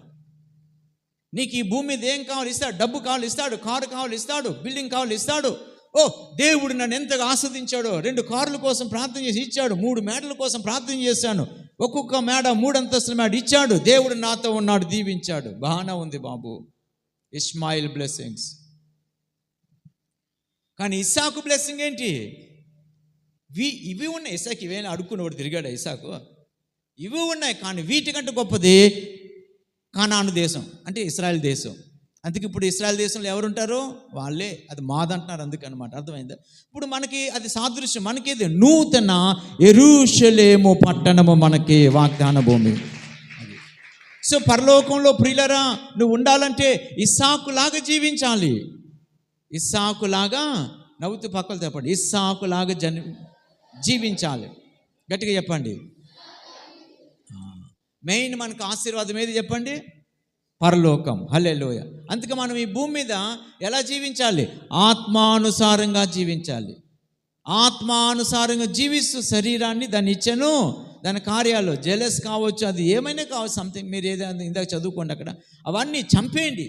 నీకు ఈ భూమి మీద ఏం కావాలి ఇస్తాడు, డబ్బు కావాలి ఇస్తాడు, కారు కావాలి ఇస్తాడు, బిల్డింగ్ కావాలి ఇస్తాడు. ఓ దేవుడు నన్ను ఎంతగా ఆస్వాదించాడో, 2 కార్ల కోసం ప్రార్థన చేసి ఇచ్చాడు, 3 మేడల కోసం ప్రార్థన చేశాను, ఒక్కొక్క మేడ 3 అంతస్తుల మేడ ఇచ్చాడు, దేవుడు నాతో ఉన్నాడు, దీవించాడు. బాగానే ఉంది బాబు, ఇస్మాయిల్ బ్లెస్సింగ్స్. కానీ ఇస్సాకు బ్లెస్సింగ్ ఏంటి? ఇవి ఉన్నాయి. ఇస్సాకు ఇవేనా అడుక్కున్నవాడు తిరిగాడు ఇస్సాకు? ఇవి ఉన్నాయి. కానీ వీటికంటే గొప్పది కానాను దేశం, అంటే ఇశ్రాయేల్ దేశం. అందుకే ఇప్పుడు ఇశ్రాయేల్ దేశంలో ఎవరుంటారో వాళ్ళే, అది మాదంటున్నారు అందుకనమాట. అర్థమైందా? ఇప్పుడు మనకి అది సాదృశ్యం, మనకేది నూతన యెరూషలేము పట్టణము మనకి వాగ్దాన భూమి. సో పరలోకంలో ప్రియులరా, నువ్వు ఉండాలంటే ఇస్సాకులాగా జీవించాలి. ఇస్సాకులాగా, నవ్వుతూ పక్కలు చెప్పండి, ఇస్సాకులాగా జీవించాలి. గట్టిగా చెప్పండి. మెయిన్ మనకు ఆశీర్వాదం ఏది చెప్పండి? పరలోకం. హల్లెలూయ. అందుకే మనం ఈ భూమి మీద ఎలా జీవించాలి? ఆత్మానుసారంగా జీవించాలి. ఆత్మానుసారంగా జీవిస్తూ శరీరాన్ని, దాన్ని ఇచ్చాను, దాని కార్యాలు, జెలస్ కావచ్చు, అది ఏమైనా కావచ్చు, సంథింగ్ మీరు ఏదైనా ఇందాక చదువుకోండి అక్కడ, అవన్నీ చంపేయండి.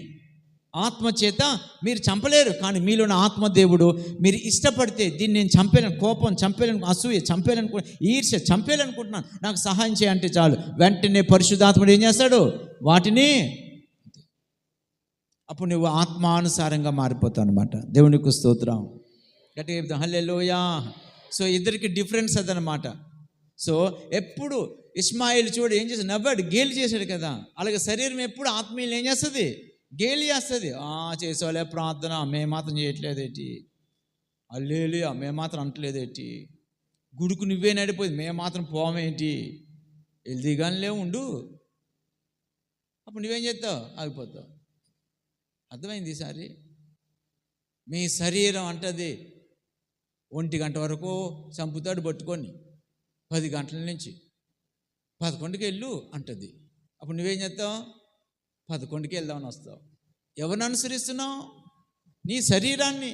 ఆత్మ చేత మీరు చంపలేరు, కానీ మీలోని ఆత్మదేవుడు మీరు ఇష్టపడితే దీన్ని నేను చంపేయాలను, కోపం చంపేయాలను, అసూయ చంపేయాలనుకో, ఈర్ష్య చంపేయాలనుకుంటున్నాను, నాకు సహాయం చేయంటే చాలు, వెంటనే పరిశుద్ధాత్ముడు ఏం చేస్తాడు? వాటిని, అప్పుడు నువ్వు ఆత్మానుసారంగా మారిపోతావు అనమాట. దేవునికి స్తోత్రం. గట్టిగా చెప్తాం హల్లెలూయా. సో ఇద్దరికి డిఫరెన్స్ అదనమాట. సో ఎప్పుడు ఇస్మాయిల్ చూడు ఏం చేస్తాడు? నవ్వాడు, గేలి చేశాడు కదా. అలాగే శరీరం ఎప్పుడు ఆత్మీయులు ఏం చేస్తుంది? గేలి చేస్తుంది. చేసేవాళ్ళే ప్రార్థన, మేము మాత్రం చేయట్లేదేటి, హల్లెలూయా మేము మాత్రం అంటలేదేటి, గుడికి నువ్వే నడిపోయింది మేము మాత్రం పోమేంటి, హెల్తీగానే ఉండు, అప్పుడు నువ్వేం చేస్తావు? ఆగిపోతావు. అర్థమైంది? ఈసారి మీ శరీరం అంటది 1 గంట వరకు చంపుతాడు పట్టుకొని, 10 గంటల నుంచి 11కి వెళ్ళు అంటది. అప్పుడు నువ్వేం చేస్తావు? 11కి వెళ్దామని వస్తావు. ఎవరిని అనుసరిస్తున్నావు? నీ శరీరాన్ని.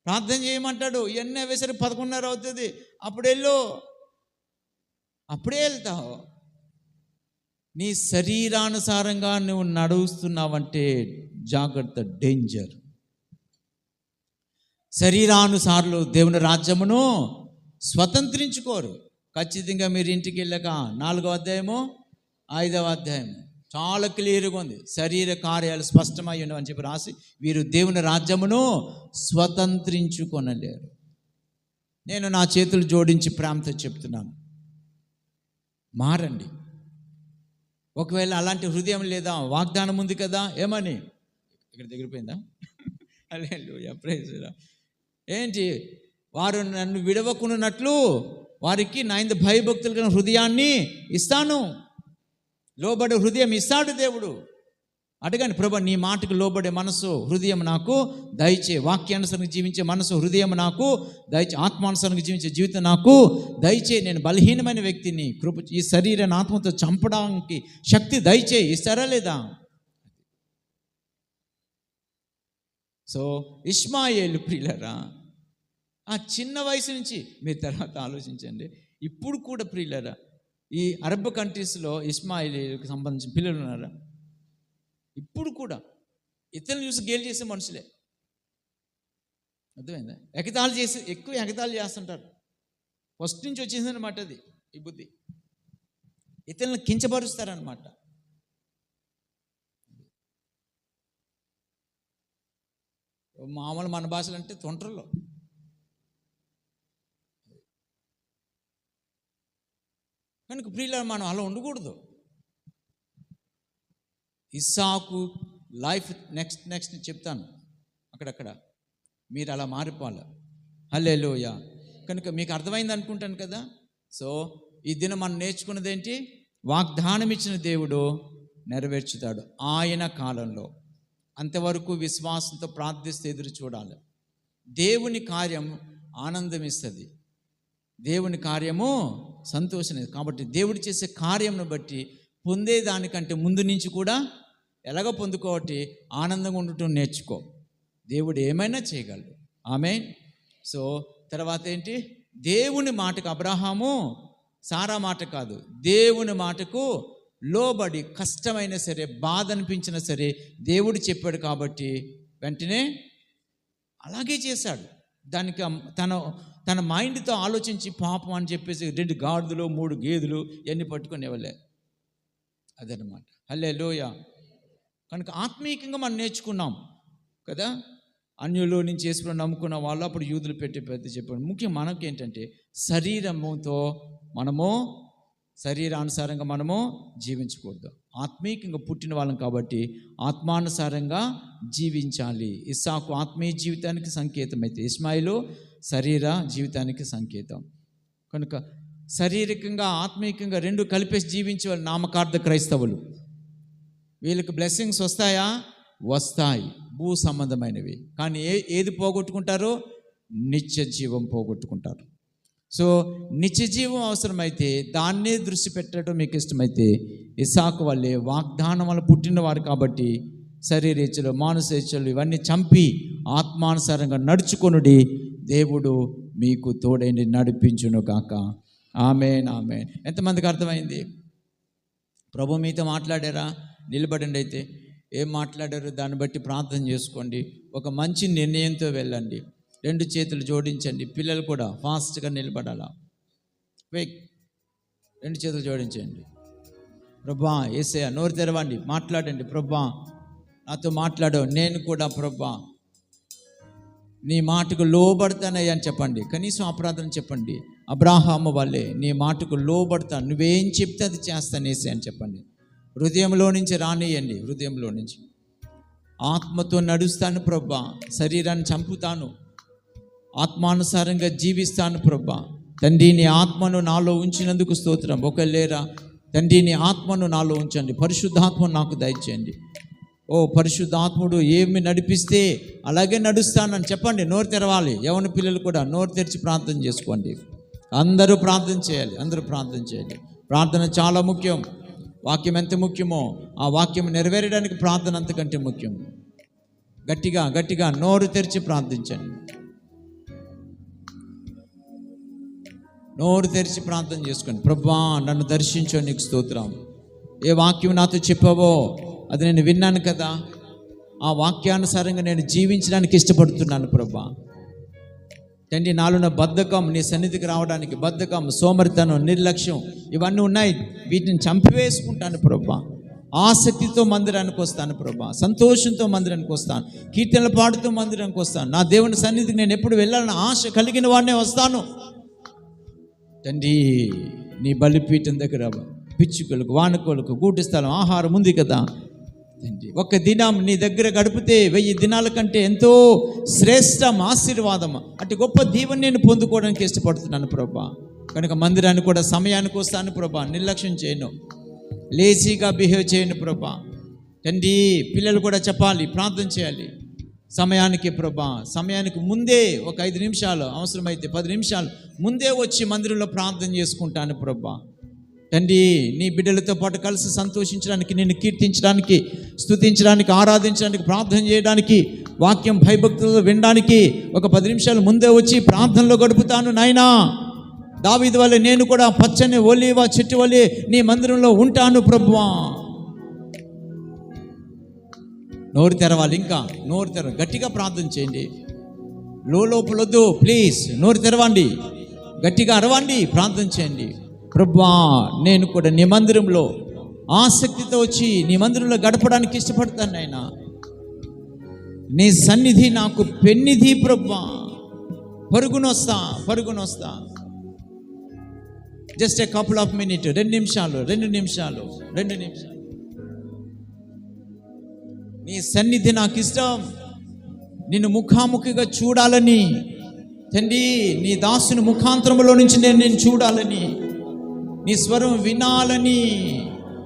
ప్రార్థన చేయమంటాడు, ఇవన్నీ వేసరికి 11:30 అవుతుంది, అప్పుడు వెళ్ళు, అప్పుడే వెళ్తావు. నీ శరీరానుసారంగా నువ్వు నడుస్తున్నావంటే జాగ్రత్త, డేంజర్. శరీరానుసారులు దేవుని రాజ్యమును స్వతంత్రించుకోరు. ఖచ్చితంగా మీరు ఇంటికి వెళ్ళాక 4వ అధ్యాయము 5వ అధ్యాయము చాలా క్లియర్గా ఉంది. శరీర కార్యాలు స్పష్టమై ఉండవని చెప్పి రాసి, వీరు దేవుని రాజ్యమును స్వతంత్రించుకొనలేరు. నేను నా చేతులు జోడించి ప్రేమతో చెప్తున్నాను, మారండి. ఒకవేళ అలాంటి హృదయం లేదా, వాగ్దానం ఉంది కదా, ఏమని ఇక్కడ దగ్గరిపోయిందా? హల్లెలూయా, ప్రైజ్ ది లార్డ్. ఏంటి? వారు నన్ను విడవకున్నట్లు వారికి నా యందు భయభక్తులు కలిగిన హృదయాన్ని ఇస్తాను. లోబడే హృదయం ఇస్తాడు దేవుడు. అడగండి, ప్రభు నీ మాటకు లోబడే మనసు, హృదయం నాకు దయచే, వాక్యానుసరంగా జీవించే మనసు, హృదయం నాకు దయచే, ఆత్మానుసరంగా జీవించే జీవితం నాకు దయచే. నేను బలహీనమైన వ్యక్తిని, కృప ఈ శరీరాన్ని ఆత్మతో చంపడానికి శక్తి దయచే. ఇస్తారా లేదా? సో ఇష్మాయేలు ప్రియులరా, ఆ చిన్న వయసు నుంచి, మీరు తర్వాత ఆలోచించండి, ఇప్పుడు కూడా ప్రియులరా, ఈ అరబ్ కంట్రీస్లో ఇస్మాయిలీలకు సంబంధించిన పిల్లలు ఉన్నారా? ఇప్పుడు కూడా ఇతరులు చూసి గేలు చేసే మనుషులే. అర్థమైందా? ఎక్కువ ఎగతాళి చేస్తుంటారు. ఫస్ట్ నుంచి వచ్చేసిందనమాట అది, ఈ బుద్ధి. ఇతరులను కించపరుస్తారనమాట. మామూలు మన భాషలు అంటే తొంటర్లో. కనుక ప్రియుల మనం అలా ఉండకూడదు. ఇస్సాకు లైఫ్ నెక్స్ట్ చెప్తాను అక్కడక్కడ, మీరు అలా మారిపోవాలి. హల్లెలూయా. కనుక మీకు అర్థమైంది అనుకుంటాను కదా. సో ఈ దినం మనం నేర్చుకున్నది ఏంటి? వాగ్దానం ఇచ్చిన దేవుడు నెరవేర్చుతాడు ఆయన కాలంలో. అంతవరకు విశ్వాసంతో ప్రార్థిస్తే ఎదురు చూడాలి. దేవుని కార్యం ఆనందం ఇస్తుంది, దేవుని కార్యము సంతోషం. కాబట్టి దేవుడు చేసే కార్యంను బట్టి పొందేదానికంటే ముందు నుంచి కూడా ఎలాగో పొందుకోవటి ఆనందంగా ఉండటం నేర్చుకో. దేవుడు ఏమైనా చేయగలడు. ఆమేన్. సో తర్వాత ఏంటి? దేవుని మాటకు అబ్రహాము సారా మాట కాదు, దేవుని మాటకు లోబడి కష్టమైనా సరే, బాధ అనిపించినా సరే దేవుడు చెప్పాడు కాబట్టి వెంటనే అలాగే చేశాడు. దానికి తన మైండ్తో ఆలోచించి పాపం అని చెప్పేసి 2 గాడిదలు 3 గేదెలు ఇవన్నీ పట్టుకొని ఇవ్వలే. అదనమాట. హల్లెలూయా. కనుక ఆత్మీయంగా మనం నేర్చుకున్నాం కదా. అన్యులో నుంచి యేసుని నమ్ముకున్న వాళ్ళు అప్పుడు యూదులు పెట్టి పెద్ద చెప్పాడు. ముఖ్యం మనకి ఏంటంటే శరీరంతో మనము శరీరానుసారంగా మనము జీవించకూడదు. ఆత్మీయంగా పుట్టిన వాళ్ళం కాబట్టి ఆత్మానుసారంగా జీవించాలి. ఇస్సాకు ఆత్మీయ జీవితానికి సంకేతం అయితే ఇస్మాయిలు శరీర జీవితానికి సంకేతం. కనుక శారీరకంగా ఆత్మీయంగా 2 కలిపేసి జీవించే వాళ్ళు నామకార్థ క్రైస్తవులు. వీళ్ళకి బ్లెస్సింగ్స్ వస్తాయా? వస్తాయి, భూ సంబంధమైనవి. కానీ ఏది పోగొట్టుకుంటారో? నిత్య జీవం పోగొట్టుకుంటారు. సో నిత్య జీవం అవసరమైతే దాన్నే దృష్టి పెట్టడం మీకు ఇష్టమైతే ఇస్సాకు వల్లే వాగ్దానం వల్ల పుట్టినవారు కాబట్టి శరీరేచ్ఛలు మానసేచ్ఛలు ఇవన్నీ చంపి ఆత్మానుసారంగా నడుచుకొనుడి. దేవుడు మీకు తోడైంది నడిపించును కాక. ఆమేన్, ఆమేన్. ఎంతమందికి అర్థమైంది? ప్రభు మీతో మాట్లాడారా? నిలబడండి. అయితే ఏం మాట్లాడారు దాన్ని బట్టి ప్రార్థన చేసుకోండి. ఒక మంచి నిర్ణయంతో వెళ్ళండి. 2 చేతులు జోడించండి. పిల్లలు కూడా ఫాస్ట్గా నిలబడాలా. 2 చేతులు జోడించండి. ప్రభా యేసయ్య, నోరు తెరవండి, మాట్లాడండి. ప్రభా నాతో మాట్లాడావు, నేను కూడా ప్రభా నీ మాటకు లోబడతానయ్యా అని చెప్పండి. కనీసం అపరాధం చెప్పండి. అబ్రాహాము వల్లే నీ మాటకు లోబడతాను, నువ్వేం చెప్తే అది చేస్తాను యేసయ్య అని చెప్పండి. హృదయంలో నుంచి రానియండి. హృదయంలో నుంచి ఆత్మతో నడుస్తాను ప్రభా, శరీరాన్ని చంపుతాను, ఆత్మానుసారంగా జీవిస్తాను ప్రభా. తండ్రి నీ ఆత్మను నాలో ఉంచినందుకు స్తోత్రం. ఒకళ్ళేరా తండ్రి నీ ఆత్మను నాలో ఉంచండి, పరిశుద్ధాత్మను నాకు దయచేయండి. ఓ పరిశుద్ధాత్ముడు ఏమి నడిపిస్తే అలాగే నడుస్తానని చెప్పండి. నోరు తెరవాలి. యవన పిల్లలు కూడా నోరు తెరిచి ప్రార్థన చేసుకోండి. అందరూ ప్రార్థన చేయాలి. అందరూ ప్రార్థన చేయాలి. ప్రార్థన చాలా ముఖ్యం. వాక్యం ఎంత ముఖ్యమో ఆ వాక్యం నెరవేరడానికి ప్రార్థన అంతకంటే ముఖ్యం. గట్టిగా గట్టిగా నోరు తెరిచి ప్రార్థించండి. నోరు తెరిచి ప్రార్థన చేసుకోండి. ప్రభువా నన్ను దర్శించో, నీకు స్తోత్రం. ఏ వాక్యం నాతో చెప్పావో అది నేను విన్నాను కదా, ఆ వాక్యానుసారంగా నేను జీవించడానికి ఇష్టపడుతున్నాను ప్రభువా. తండ్రి నాలో ఉన్న బద్ధకం, నీ సన్నిధికి రావడానికి బద్ధకం, సోమరితనం, నిర్లక్ష్యం ఇవన్నీ ఉన్నాయి. వీటిని చంపివేసుకుంటాను ప్రభువా. ఆసక్తితో మందిరానికి వస్తాను ప్రభువా, సంతోషంతో మందిరానికి వస్తాను, కీర్తనలు పాడుతూ మందిరానికి వస్తాను. నా దేవుని సన్నిధికి నేను ఎప్పుడు వెళ్ళాలని ఆశ కలిగిన వాడినే వస్తాను. తండ్రి నీ బలిపీఠం దగ్గర పిచ్చుకలకు, వానకోలకు గూటి స్థలం, ఆహారం ఉంది కదా తండ్రి. ఒక దినం నీ దగ్గర గడిపితే 1000 దినాల కంటే ఎంతో శ్రేష్టం, ఆశీర్వాదం, అటు గొప్ప దీవెన నేను పొందుకోవడానికి ఇష్టపడుతున్నాను ప్రభా. కనుక మందిరాన్ని కూడా సమయానికి వస్తాను ప్రభా, నిర్లక్ష్యం చేయను, లేజీగా బిహేవ్ చేయను ప్రభా. తండ్రి పిల్లలు కూడా చెప్పాలి, ప్రార్థన చేయాలి సమయానికి ప్రభా. సమయానికి ముందే ఒక 5 నిమిషాలు, అవసరమైతే 10 నిమిషాలు ముందే వచ్చి మందిరంలో ప్రార్థన చేసుకుంటాను ప్రభా. తండ్రి నీ బిడ్డలతో పాటు కలిసి సంతోషించడానికి, నిన్ను కీర్తించడానికి, స్తుతించడానికి, ఆరాధించడానికి, ప్రార్థన చేయడానికి, వాక్యం భయభక్తులతో వినడానికి ఒక 10 నిమిషాలు ముందే వచ్చి ప్రార్థనలో గడుపుతాను నాయనా. దావీదు వలె నేను కూడా పచ్చని ఒలీవ చెట్టు వలె నీ మందిరంలో ఉంటాను ప్రభువా. నోరు తెరవాలి, ఇంకా నోరు గట్టిగా ప్రార్థన చేయండి. లోపలొద్దు, ప్లీజ్ నోరు తెరవండి, గట్టిగా అరవండి, ప్రార్థన చేయండి. ప్రభువా, నేను కూడా నీ మందిరంలో ఆసక్తితో వచ్చి నీ మందిరంలో గడపడానికి ఇష్టపడతాను నాయనా. నీ సన్నిధి నాకు పెన్నిధి ప్రభువా. పరుగునొస్తా. Just a couple of minute, 2 నిమిషాలు. నీ సన్నిధి నాకు ఇష్టం. నిన్ను ముఖాముఖిగా చూడాలని తండ్రి, నీ దాసుని ముఖాంతరంలో నుంచి నేను చూడాలని, నీ స్వరం వినాలని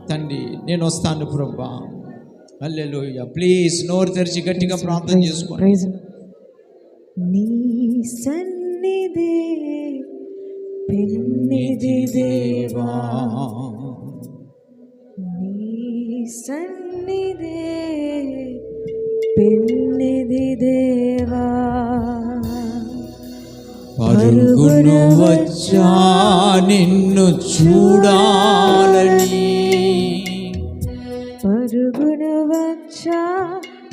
తండ్రి నేను వస్తాను ప్రభువా. హల్లెలూయా. ప్లీజ్ నోరు తెరిచి గట్టిగా ప్రార్థన చేసుకోండి. నీ సన్నిధి పెన్నిధి దేవా, నీ సన్నిధి పెన్నిధి దేవా. పరుగును వచ్చా నిన్ను చూడాలని, పరుగును వచ్చా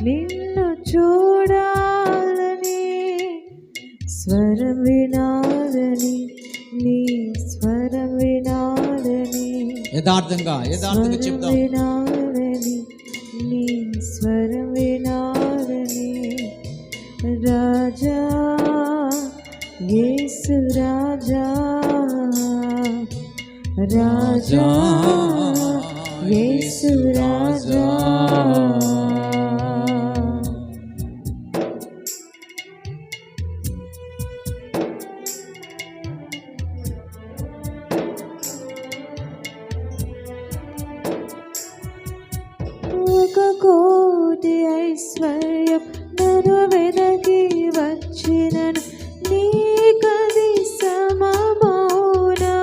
నిన్ను చూడాలని, స్వరం వినాలని, నీ స్వరం వినాలని, యథార్థంగా చెప్తాం. వినాలని, నీ స్వరం వినాలని. రాజా యేసు రాజా, రాజా యేసు రాజా. ఒక కోటి ఐశ్వర్యం నన్ను వెనకి వచ్చినను, నీకది సమమౌనా.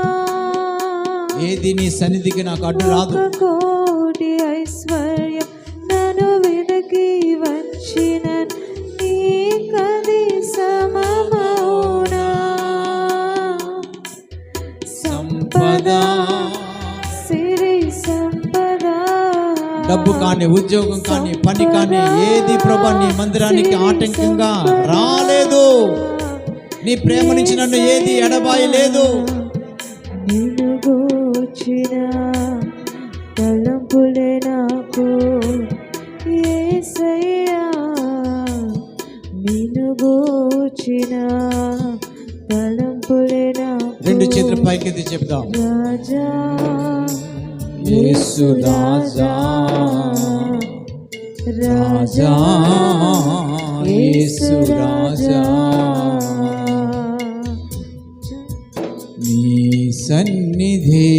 ఏది నీ సన్నిధికి నాకు అడ్డు రాదు. ఒక కోటి ఐశ్వర్యం నన్ను వెనకి వచ్చినను, నీకది సమమౌనా. సంపద, సిరి సంపద, డబ్బు కానీ, ఉద్యోగం కానీ, పని కానీ, ఏది ప్రభా నీ మందిరానికి ఆటంకంగా రాలేదు. నీ ప్రేమ నుంచి నన్ను ఏది ఎడబాయలేదు. నిన్ను గూర్చిన తలంపులే నాకు యేసయ్యా, నిన్ను గూర్చిన తలంపులే నాకు. 2 చేతులు పైకెత్తి చెప్దాం. రాజా యేసు రాజా, రాజా యేసు రాజా, నీ సన్నిధి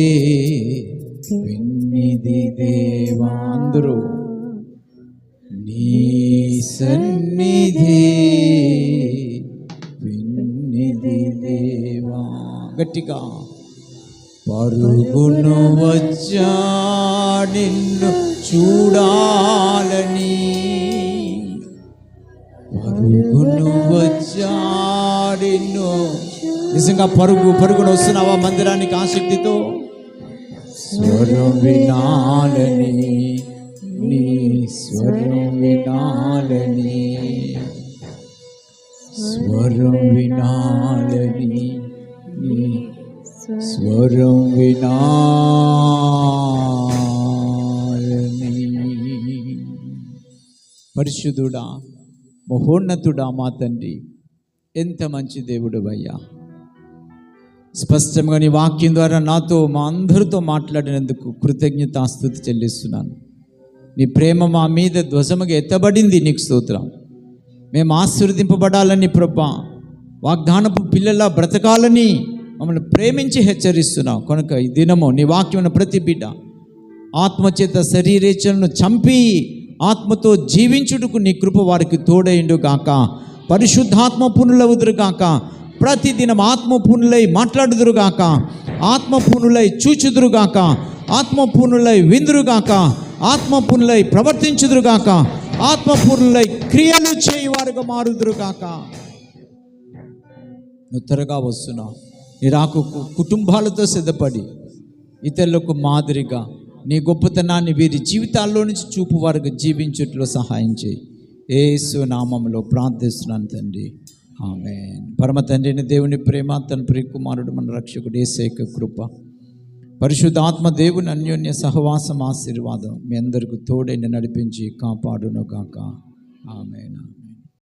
పెన్నిధి దేవా. అందరూ నీ సన్నిధి పెన్నిధి దేవా. గట్టిగా పరుగును వచ్చా నిన్ను చూడాలని, పరుగును వచ్చా నిన్ను. నిజంగా పరుగును వస్తున్నావా మందిరానికి ఆసక్తితో? స్వరం వినాలని, నీ స్వరం వినాలని, స్వరం వినాలని, నీ స్వరం వినాలని. పరిశుద్ధుడా, మహోన్నతుడా, మా తండ్రి, ఎంత మంచి దేవుడు అయ్యా. స్పష్టంగా నీ వాక్యం ద్వారా నాతో, మా అందరితో మాట్లాడినందుకు కృతజ్ఞతాస్తుతి చెల్లిస్తున్నాను. నీ ప్రేమ మా మీద ధ్వజముగా ఎత్తబడింది, నీకు స్తోత్రం. మేము ఆశీర్వదింపబడాలని ప్రభా, వాగ్దానపు పిల్లలా బ్రతకాలని మమ్మల్ని ప్రేమించి హెచ్చరిస్తున్నావు. కనుక ఈ దినము నీ వాక్యం ప్రతి బిడ్డ ఆత్మచేత శరీరేచ్ఛలను చంపి ఆత్మతో జీవించుటకు నీ కృప వారికి తోడైండు గాక. పరిశుద్ధాత్మ పూర్ణులవుదురు గాక. ప్రతిదినం ఆత్మ పూర్ణులై మాట్లాడుదురు గాక. ఆత్మ పూర్ణులై చూచుదురు గాక. ఆత్మ పూర్ణులై విందురు గాక. ఆత్మ పూర్ణులై ప్రవర్తించుదురు గాక. ఆత్మ పూర్ణులై క్రియలు చేయువారుగా మారుదురు గాక. నువ్వు త్వరగా వస్తున్నావు. నీ రాకకు కుటుంబాలతో సిద్ధపడి ఇతరులకు మాదిరిగా నీ గొప్పతనాన్ని వీరి జీవితాల్లో నుంచి చూపు వారికి జీవించుట్లో సహాయం చేయి. యేసు నామములో ప్రార్థిస్తున్నాను తండ్రి, ఆమేన్. పరమ తండ్రిని దేవుని ప్రేమ, తన ప్రియకుమారుడు మన రక్షకుడు యేసయ్య కృప, పరిశుద్ధాత్మ దేవుని అన్యోన్య సహవాసం, ఆశీర్వాదం మీ అందరికీ తోడైన నడిపించి కాపాడును గాక. ఆమేన్.